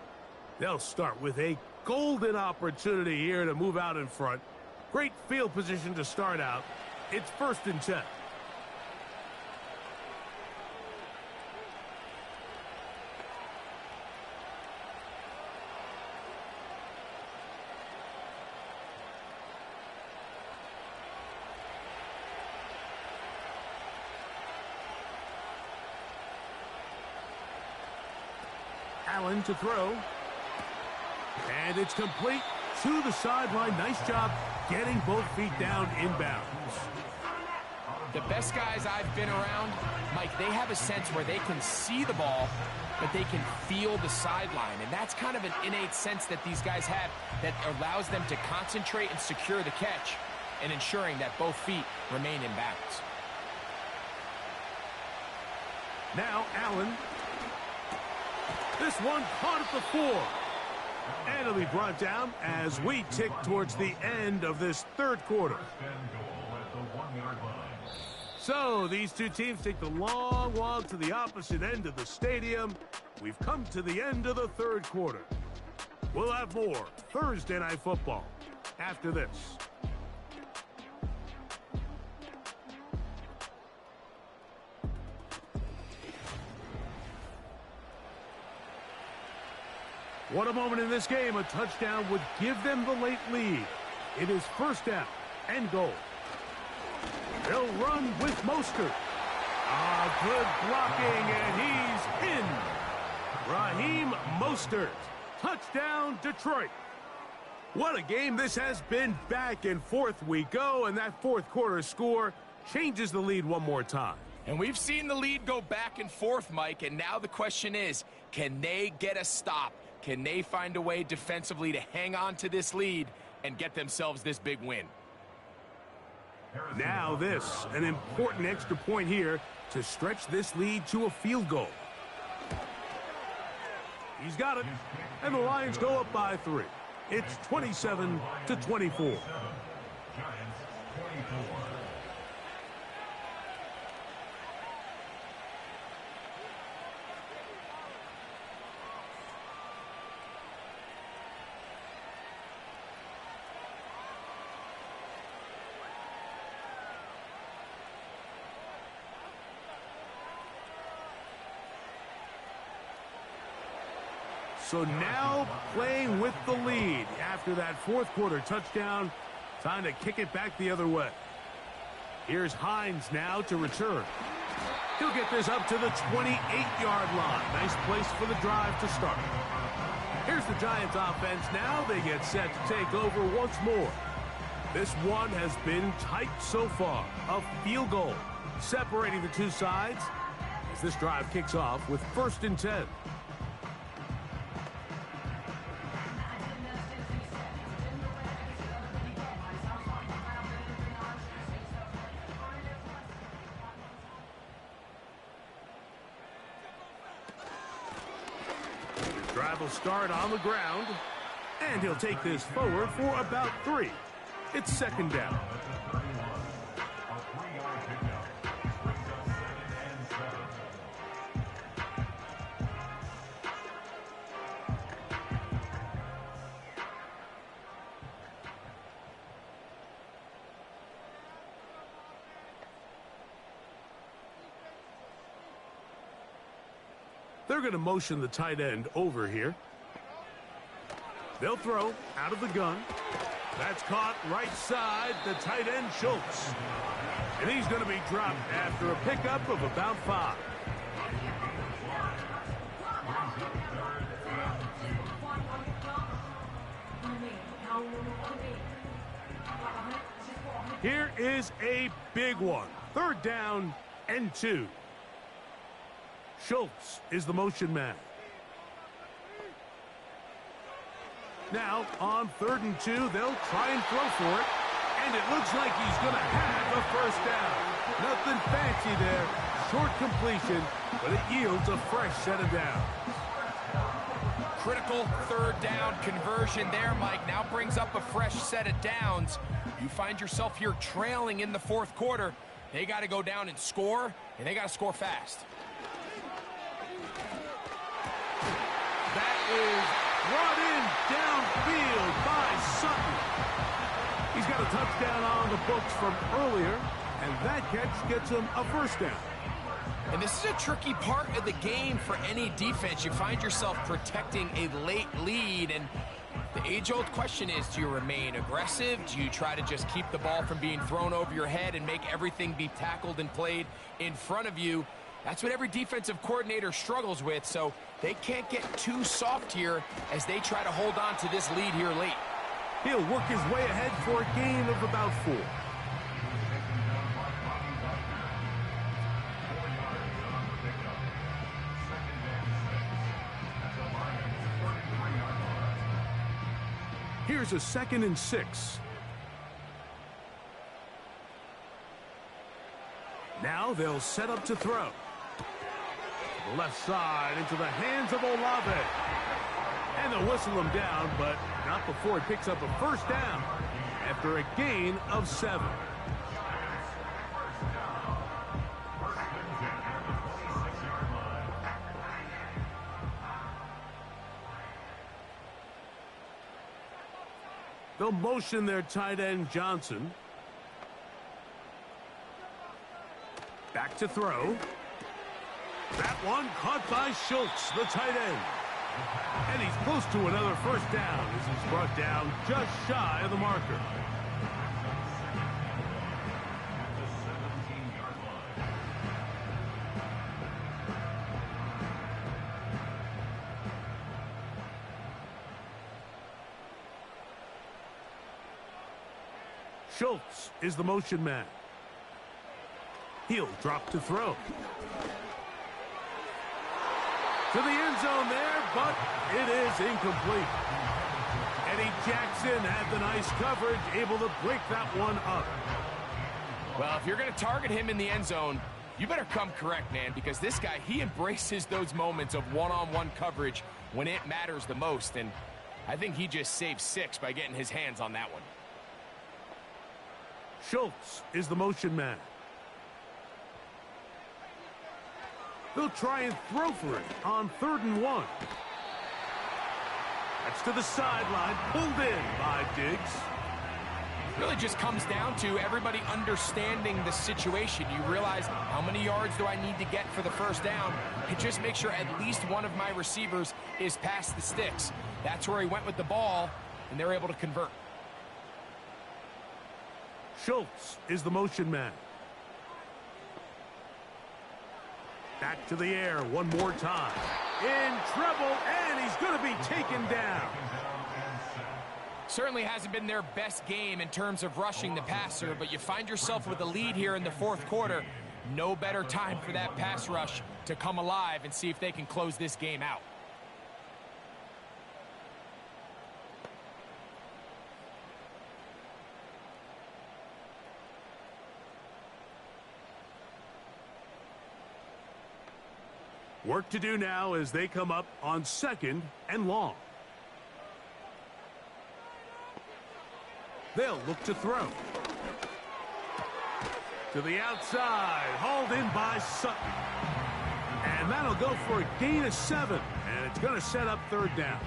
They'll start with a golden opportunity here to move out in front. Great field position to start out. It's 1st and 10. Allen to throw. And it's complete to the sideline. Nice job getting both feet down inbounds. The best guys I've been around, Mike, they have a sense where they can see the ball, but they can feel the sideline. And that's kind of an innate sense that these guys have that allows them to concentrate and secure the catch and ensuring that both feet remain in bounds. Now Allen. This one caught at the 4. And it'll be brought down as we tick towards the end of this 3rd quarter. So these two teams take the long walk to the opposite end of the stadium. We've come to the end of the 3rd quarter. We'll have more Thursday Night Football after this. What a moment in this game. A touchdown would give them the late lead. It is 1st down and goal. They'll run with Mostert. Good blocking, and he's in. Raheem Mostert. Touchdown, Detroit. What a game this has been. Back and forth we go, and that 4th quarter score changes the lead one more time. And we've seen the lead go back and forth, Mike, and now the question is, can they get a stop? Can they find a way defensively to hang on to this lead and get themselves this big win? Now this, an important extra point here to stretch this lead to a field goal. He's got it, and the Lions go up by 3. It's 27-24. So now playing with the lead after that 4th quarter touchdown. Time to kick it back the other way. Here's Hines now to return. He'll get this up to the 28-yard line. Nice place for the drive to start. Here's the Giants offense now. They get set to take over once more. This one has been tight so far. A field goal separating the two sides as this drive kicks off with 1st and 10. Drive will start on the ground, and he'll take this forward for about 3. It's 2nd down. They're going to motion the tight end over here. They'll throw out of the gun. That's caught right side, the tight end Schultz. And he's going to be dropped after a pickup of about 5. Here is a big one. 3rd down and 2. Schultz is the motion man. Now, on 3rd and 2, they'll try and throw for it. And it looks like he's going to have a 1st down. Nothing fancy there. Short completion, but it yields a fresh set of downs. critical third down conversion there, Mike. Now brings up a fresh set of downs. You find yourself here trailing in the fourth quarter. They got to go down and score, and they got to score fast. That is brought in downfield by Sutton. He's got a touchdown on the books from earlier, and that catch gets him a first down. And this is a tricky part of the game for any defense. You find yourself protecting a late lead, and the age-old question is, do you remain aggressive? Do you try to just keep the ball from being thrown over your head and make everything be tackled and played in front of you? That's what every defensive coordinator struggles with, so they can't get too soft here as they try to hold on to this lead here late. He'll work his way ahead for a gain of about 4. Here's a 2nd and 6. Now they'll set up to throw. To the left side into the hands of Olave. And they'll whistle him down, but not before he picks up a first down after a gain of 7. They'll motion their tight end Johnson. Back to throw. That one caught by Schultz, the tight end. And he's close to another first down as he's brought down just shy of the marker. Schultz is the motion man. He'll drop to throw. To the end zone there, but it is incomplete. Eddie Jackson had the nice coverage, able to break that one up. Well, if you're going to target him in the end zone, you better come correct, man, because this guy, he embraces those moments of one-on-one coverage when it matters the most, and I think he just saved 6 by getting his hands on that one. Schultz is the motion man. They'll try and throw for it on 3rd and 1. That's to the sideline, pulled in by Diggs. Really just comes down to everybody understanding the situation. You realize, how many yards do I need to get for the first down? And just make sure at least one of my receivers is past the sticks. That's where he went with the ball, and they're able to convert. Schultz is the motion man. Back to the air one more time. In trouble, and he's going to be taken down. Certainly hasn't been their best game in terms of rushing the passer, but you find yourself with a lead here in the fourth quarter. No better time for that pass rush to come alive and see if they can close this game out. Work to do now as they come up on 2nd and long. They'll look to throw. To the outside, hauled in by Sutton. And that'll go for a gain of 7, and it's going to set up 3rd down.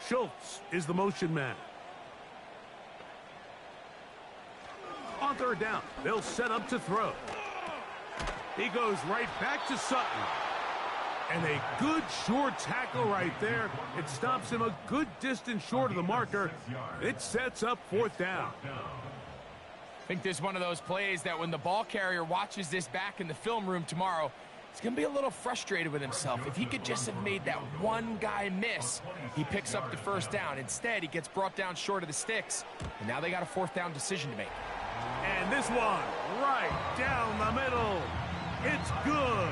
Schultz is the motion man. On 3rd down, they'll set up to throw. He goes right back to Sutton. And a good short tackle right there. It stops him a good distance short of the marker. It sets up 4th down. I think this is one of those plays that when the ball carrier watches this back in the film room tomorrow, he's going to be a little frustrated with himself. If he could just have made that one guy miss, he picks up the first down. Instead, he gets brought down short of the sticks, and now they got a 4th down decision to make. And this one right down the middle. It's good.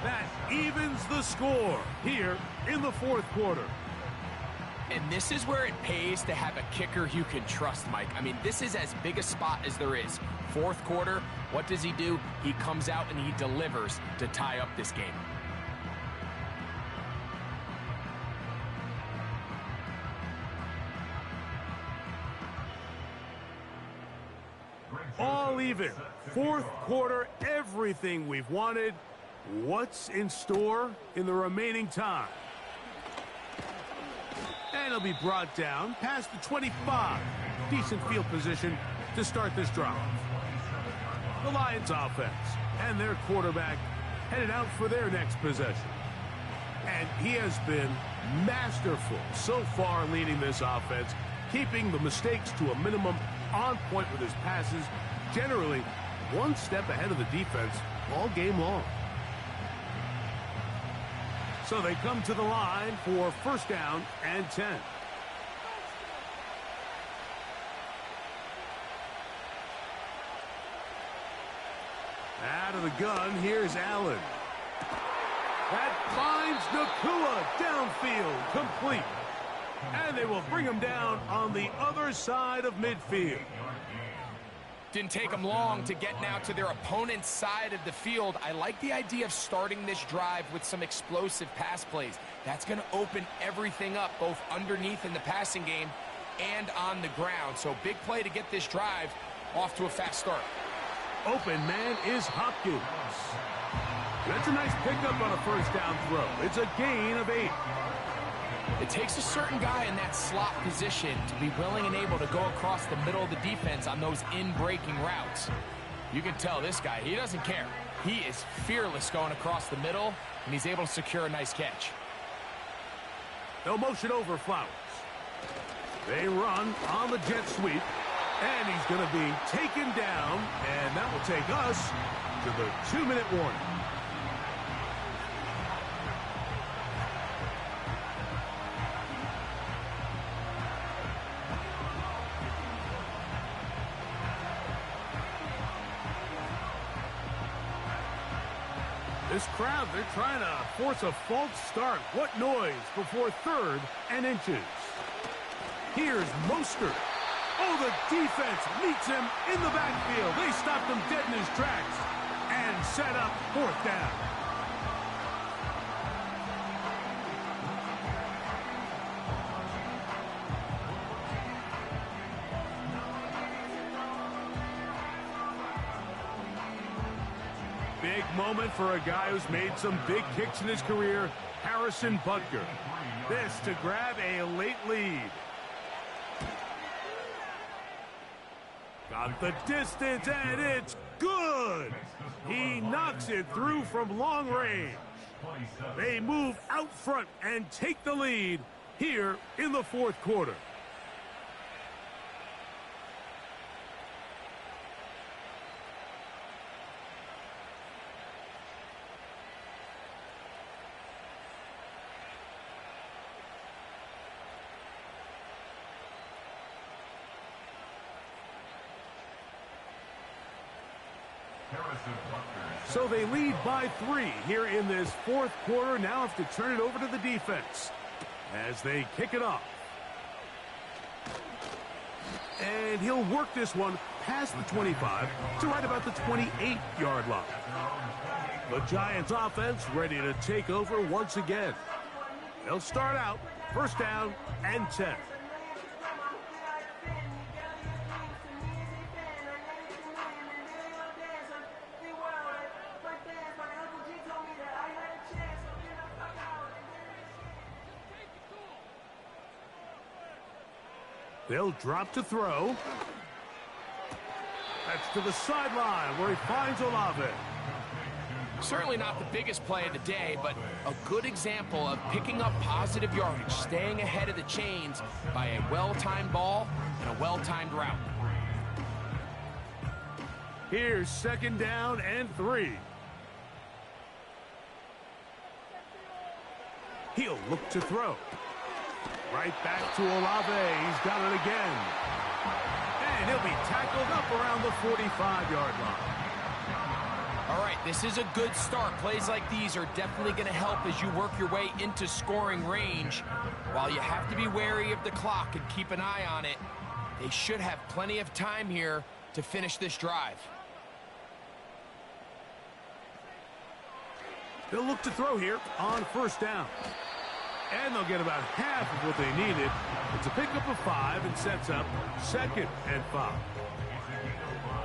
That evens the score here in the fourth quarter. And this is where it pays to have a kicker you can trust, Mike. I mean, this is as big a spot as there is. Fourth quarter, what does he do? He comes out and he delivers to tie up this game. All even. Fourth quarter, everything we've wanted. What's in store in the remaining time? And he'll be brought down past the 25. Decent field position to start this drive. The Lions offense and their quarterback headed out for their next possession. And he has been masterful so far leading this offense, keeping the mistakes to a minimum, on point with his passes, generally one step ahead of the defense all game long. So they come to the line for first down and 10. Out of the gun, here's Allen. That finds Nakua downfield, complete. And they will bring him down on the other side of midfield. Didn't take them long to get now to their opponent's side of the field. I like the idea of starting this drive with some explosive pass plays. That's going to open everything up, both underneath in the passing game and on the ground. So big play to get this drive off to a fast start. Open man is Hopkins. That's a nice pickup on a first down throw. It's a gain of 8. It takes a certain guy in that slot position to be willing and able to go across the middle of the defense on those in-breaking routes. You can tell this guy, he doesn't care. He is fearless going across the middle, and he's able to secure a nice catch. They'll motion over Flowers. They run on the jet sweep, and he's going to be taken down, and that will take us to the 2-minute warning. This crowd, they're trying to force a false start. What noise before 3rd and inches. Here's Mostert. Oh, the defense meets him in the backfield. They stopped him dead in his tracks and set up 4th down. Big moment for a guy who's made some big kicks in his career, Harrison Butker. This to grab a late lead. Got the distance, and it's good. He knocks it through from long range. They move out front and take the lead here in the 4th quarter. So they lead by 3 here in this 4th quarter. Now have to turn it over to the defense as they kick it off. And he'll work this one past the 25 to right about the 28-yard line. The Giants offense ready to take over once again. They'll start out first down and 10. They'll drop to throw. That's to the sideline where he finds Olave. Certainly not the biggest play of the day, but a good example of picking up positive yardage, staying ahead of the chains by a well-timed ball and a well-timed route. Here's 2nd down and 3. He'll look to throw. Right back to Olave. He's got it again. And he'll be tackled up around the 45-yard line. All right, this is a good start. Plays like these are definitely going to help as you work your way into scoring range. While you have to be wary of the clock and keep an eye on it, they should have plenty of time here to finish this drive. They'll look to throw here on first down. And they'll get about half of what they needed. It's a pickup of 5 and sets up 2nd and 5.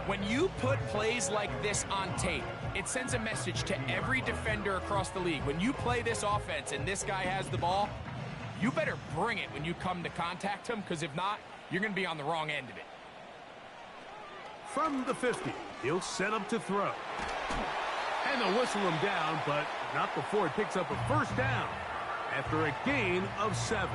When you put plays like this on tape, it sends a message to every defender across the league. When you play this offense and this guy has the ball, you better bring it when you come to contact him, because if not, you're going to be on the wrong end of it. From the 50, he'll set up to throw. And they'll whistle him down, but not before he picks up a first down after a gain of 7.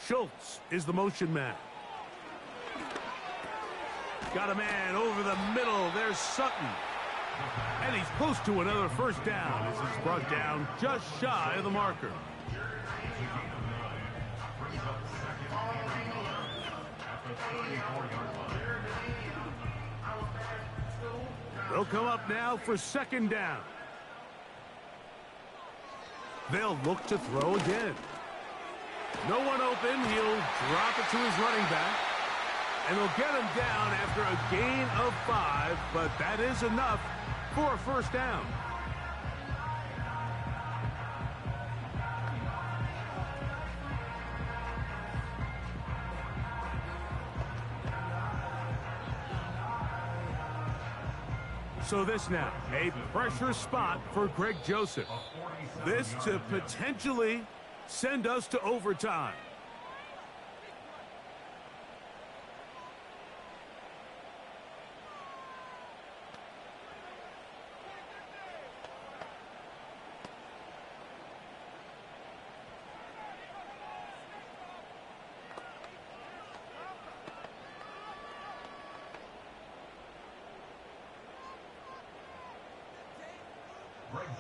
Schultz is the motion man. Got a man over the middle. There's Sutton. And he's close to another first down as he's brought down just shy of the marker. They'll come up now for 2nd down. They'll look to throw again. No one open. He'll drop it to his running back. And they'll get him down after a gain of 5, but that is enough for a first down. So this now, a pressure spot for Greg Joseph. This to potentially send us to overtime.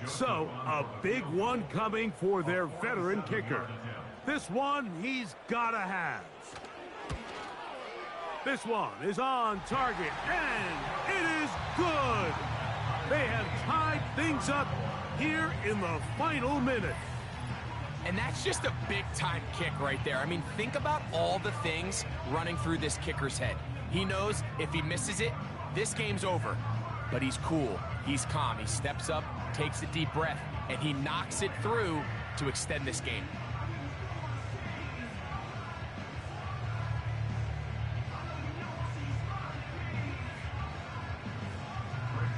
So, a big one coming for their veteran kicker. This one he's got to have. This one is on target, and it is good. They have tied things up here in the final minute. And that's just a big-time kick right there. I mean, think about all the things running through this kicker's head. He knows if he misses it, this game's over. But he's cool. He's calm. He steps up, takes a deep breath, and he knocks it through to extend this game.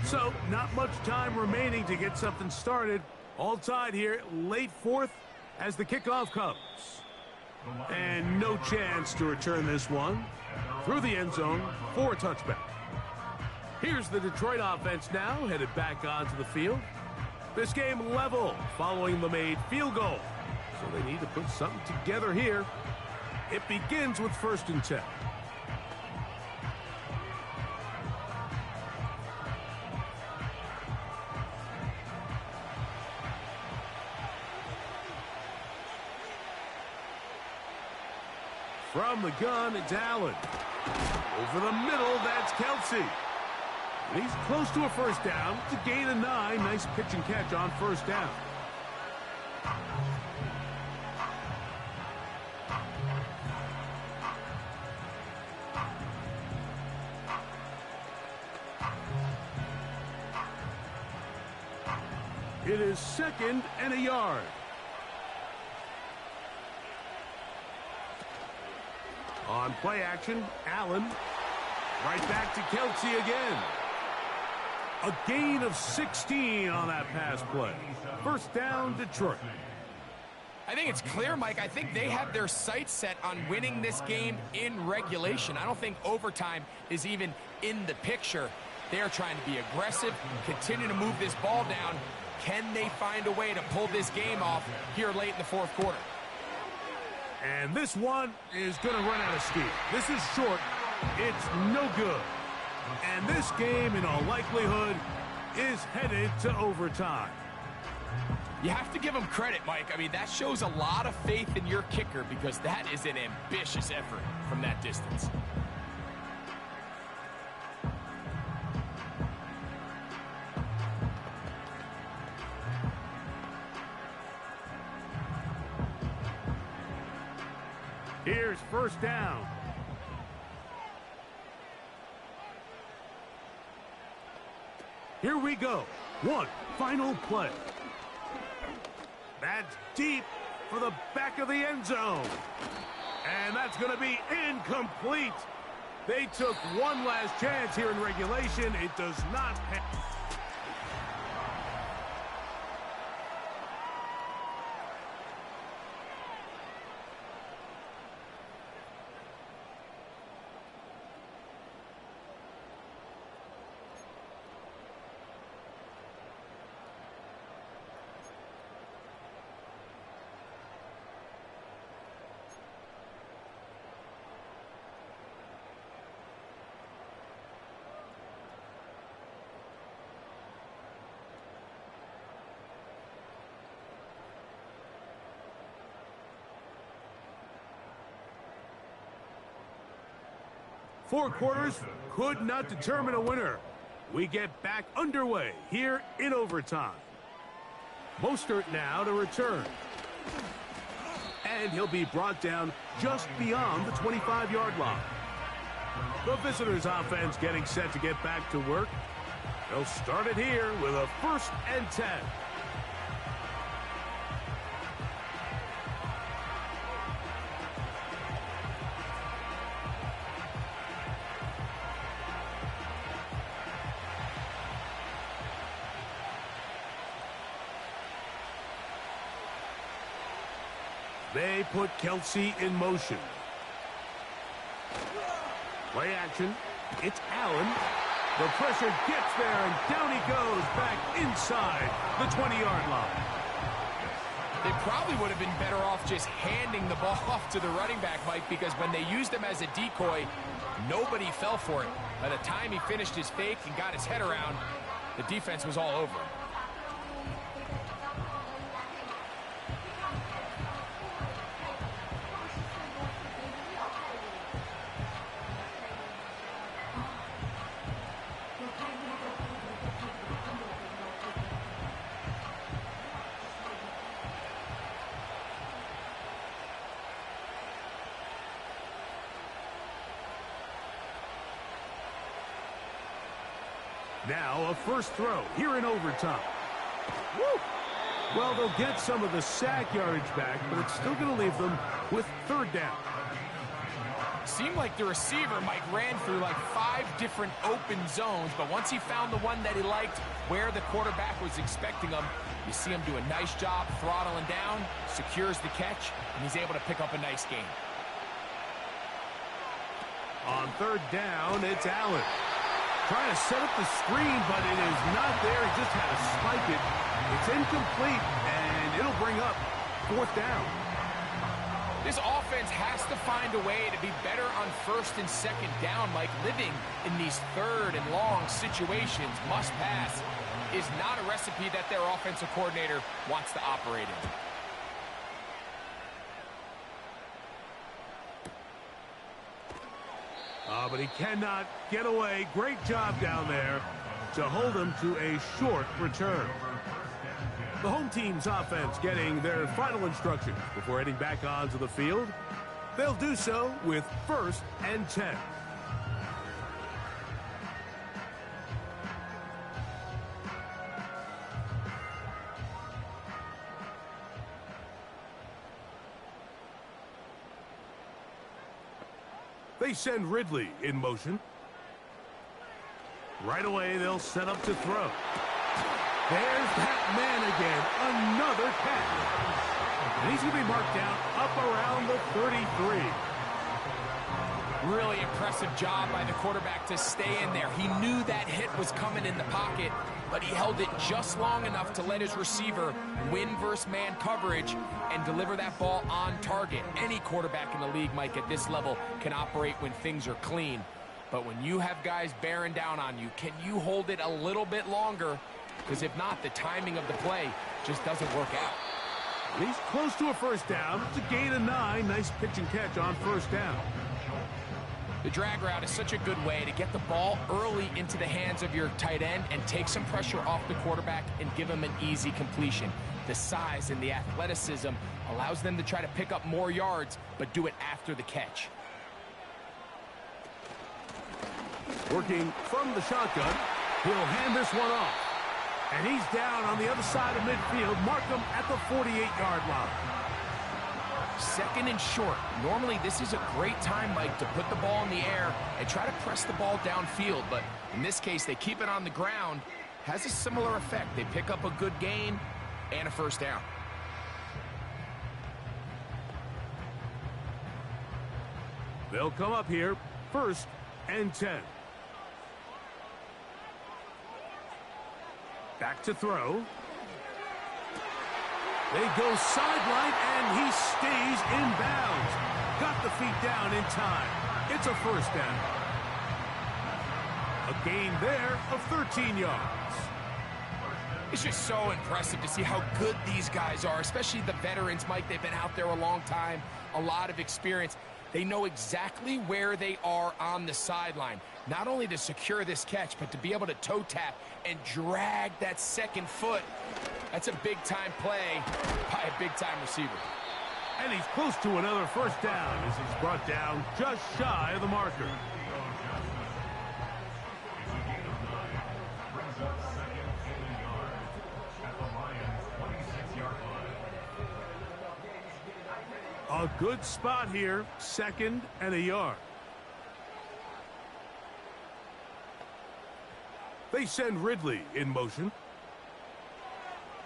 So, not much time remaining to get something started. All tied here, late 4th as the kickoff comes. And no chance to return this one through the end zone for a touchback. Here's the Detroit offense now, headed back onto the field. This game level following the made field goal. So they need to put something together here. It begins with 1st and 10. From the gun, it's Allen. Over the middle, that's Kelsey. And he's close to a first down. It's a gain of 9. Nice pitch and catch on first down. It is 2nd and a yard. On play action, Allen. Right back to Kelsey again. A gain of 16 on that pass play. First down, Detroit. I think it's clear, Mike. I think they have their sights set on winning this game in regulation. I don't think overtime is even in the picture. They are trying to be aggressive, continue to move this ball down. Can they find a way to pull this game off here late in the 4th quarter? And this one is going to run out of steam. This is short, It's no good. And this game, in all likelihood, is headed to overtime. You have to give him credit, Mike. I mean, that shows a lot of faith in your kicker because that is an ambitious effort from that distance. Here's first down. Here we go. One final play. That's deep for the back of the end zone. And that's going to be incomplete. They took one last chance here in regulation. It does not have... Four quarters could not determine a winner. We get back underway here in overtime. Mostert now to return. And he'll be brought down just beyond the 25-yard line. The visitors' offense getting set to get back to work. They'll start it here with a 1st and 10. They put Kelsey in motion. Play action. It's Allen. The pressure gets there, and down he goes back inside the 20-yard line. They probably would have been better off just handing the ball off to the running back, Mike, because when they used him as a decoy, nobody fell for it. By the time he finished his fake and got his head around, the defense was all over him. Now a first throw here in overtime. Woo! Well, they'll get some of the sack yardage back, but it's still going to leave them with 3rd down. Seemed like the receiver, Mike, ran through like 5 different open zones, but once he found the one that he liked, where the quarterback was expecting him, you see him do a nice job throttling down, secures the catch, and he's able to pick up a nice gain. On 3rd down, it's Allen. Trying to set up the screen, but it is not there. He just had to spike it. It's incomplete, and it'll bring up 4th down. This offense has to find a way to be better on 1st and 2nd down, Mike. Living in these 3rd and long situations, must pass, is not a recipe that their offensive coordinator wants to operate in. But he cannot get away. Great job down there to hold him to a short return. The home team's offense getting their final instructions before heading back onto the field. They'll do so with 1st and 10. They send Ridley in motion. Right away, they'll set up to throw. There's that man again. Another catch. And he's going to be marked down up around the 33. Really impressive job by the quarterback to stay in there. He knew that hit was coming in the pocket, but he held it just long enough to let his receiver win versus man coverage and deliver that ball on target. Any quarterback in the league, Mike, at this level can operate when things are clean. But when you have guys bearing down on you, can you hold it a little bit longer? Because if not, the timing of the play just doesn't work out. He's close to a first down. It's a gain of 9. Nice pitch and catch on first down. The drag route is such a good way to get the ball early into the hands of your tight end and take some pressure off the quarterback and give him an easy completion. The size and the athleticism allows them to try to pick up more yards, but do it after the catch. Working from the shotgun, he'll hand this one off. And he's down on the other side of midfield. Mark him at the 48-yard line. Second and short. Normally, this is a great time, Mike, to put the ball in the air and try to press the ball downfield. But in this case, they keep it on the ground. Has a similar effect. They pick up a good gain and a first down. They'll come up here, 1st and 10. Back to throw. They go sideline, and he stays in bounds. Got the feet down in time. It's a first down. A gain there of 13 yards. It's just so impressive to see how good these guys are, especially the veterans, Mike. They've been out there a long time, a lot of experience. They know exactly where they are on the sideline, not only to secure this catch, but to be able to toe tap and drag that second foot. That's a big-time play by a big-time receiver. And he's close to another first down as he's brought down just shy of the marker. A good spot here, 2nd and a yard. They send Ridley in motion.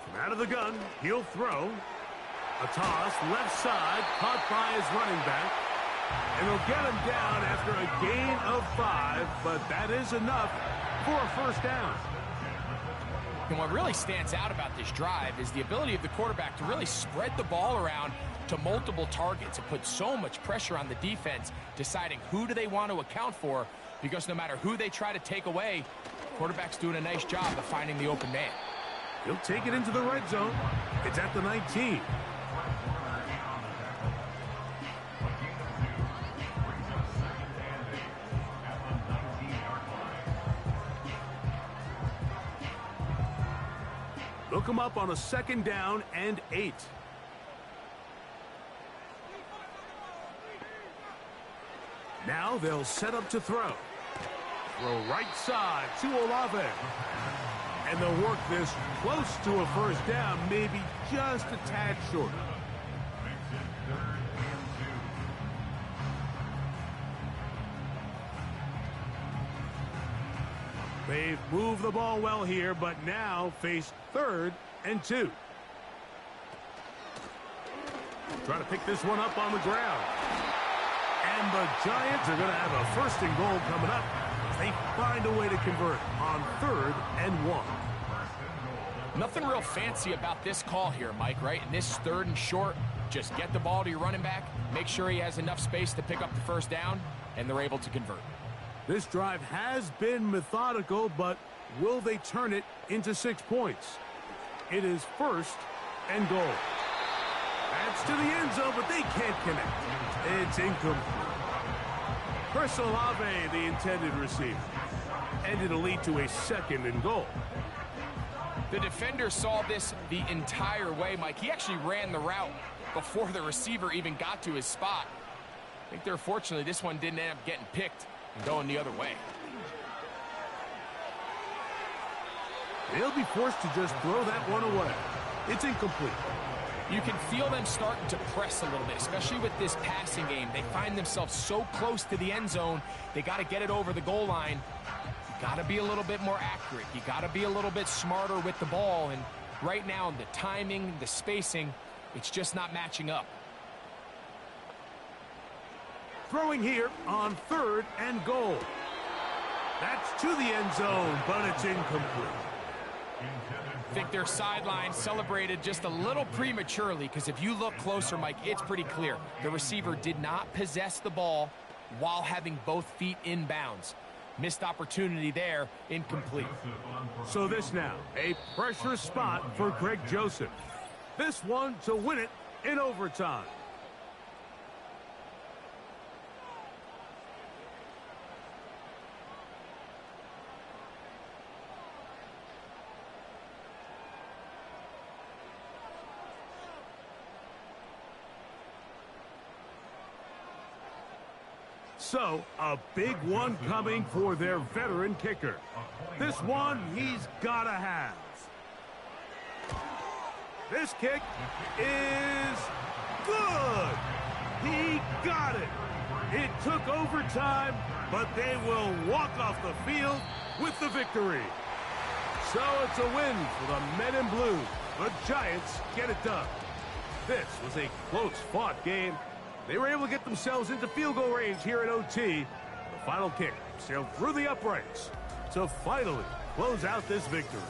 From out of the gun, he'll throw. A toss, left side, caught by his running back. And he'll get him down after a gain of 5, but that is enough for a first down. And what really stands out about this drive is the ability of the quarterback to really spread the ball around to multiple targets. It puts so much pressure on the defense, deciding who do they want to account for, because no matter who they try to take away, the quarterback's doing a nice job of finding the open man. He'll take it into the red zone. It's at the 19. They'll come up on a 2nd down and 8. Now they'll set up to throw. Throw right side to Olave. And they'll work this close to a first down, maybe just a tad short. They've moved the ball well here, but now face 3rd and 2. Trying to pick this one up on the ground. And the Giants are going to have a 1st and goal coming up as they find a way to convert on 3rd and 1. Nothing real fancy about this call here, Mike, right? In this 3rd and short, just get the ball to your running back, make sure he has enough space to pick up the first down, and they're able to convert. This drive has been methodical, but will they turn it into 6 points? It is 1st and goal. That's to the end zone, but they can't connect. It's incomplete. Chris Olave, the intended receiver. And it'll lead to a 2nd and goal. The defender saw this the entire way, Mike. He actually ran the route before the receiver even got to his spot. I think they're fortunately this one didn't end up getting picked and going the other way. They'll be forced to just throw that one away. It's incomplete. You can feel them starting to press a little bit, especially with this passing game. They find themselves so close to the end zone, they got to get it over the goal line. You got to be a little bit more accurate. You got to be a little bit smarter with the ball. And right now, the timing, the spacing, it's just not matching up. Throwing here on 3rd and goal. That's to the end zone, but it's incomplete. I think their sideline celebrated just a little prematurely, because if you look closer, Mike, it's pretty clear. The receiver did not possess the ball while having both feet in bounds. Missed opportunity there, incomplete. So this now, a pressure spot for Greg Joseph. This one to win it in overtime. So, a big one coming for their veteran kicker. This one he's gotta have. This kick is good. He got it. It took overtime, but they will walk off the field with the victory. So it's a win for the Men in Blue. The Giants get it done. This was a close-fought game. They were able to get themselves into field goal range here at OT. The final kick sailed through the uprights to finally close out this victory.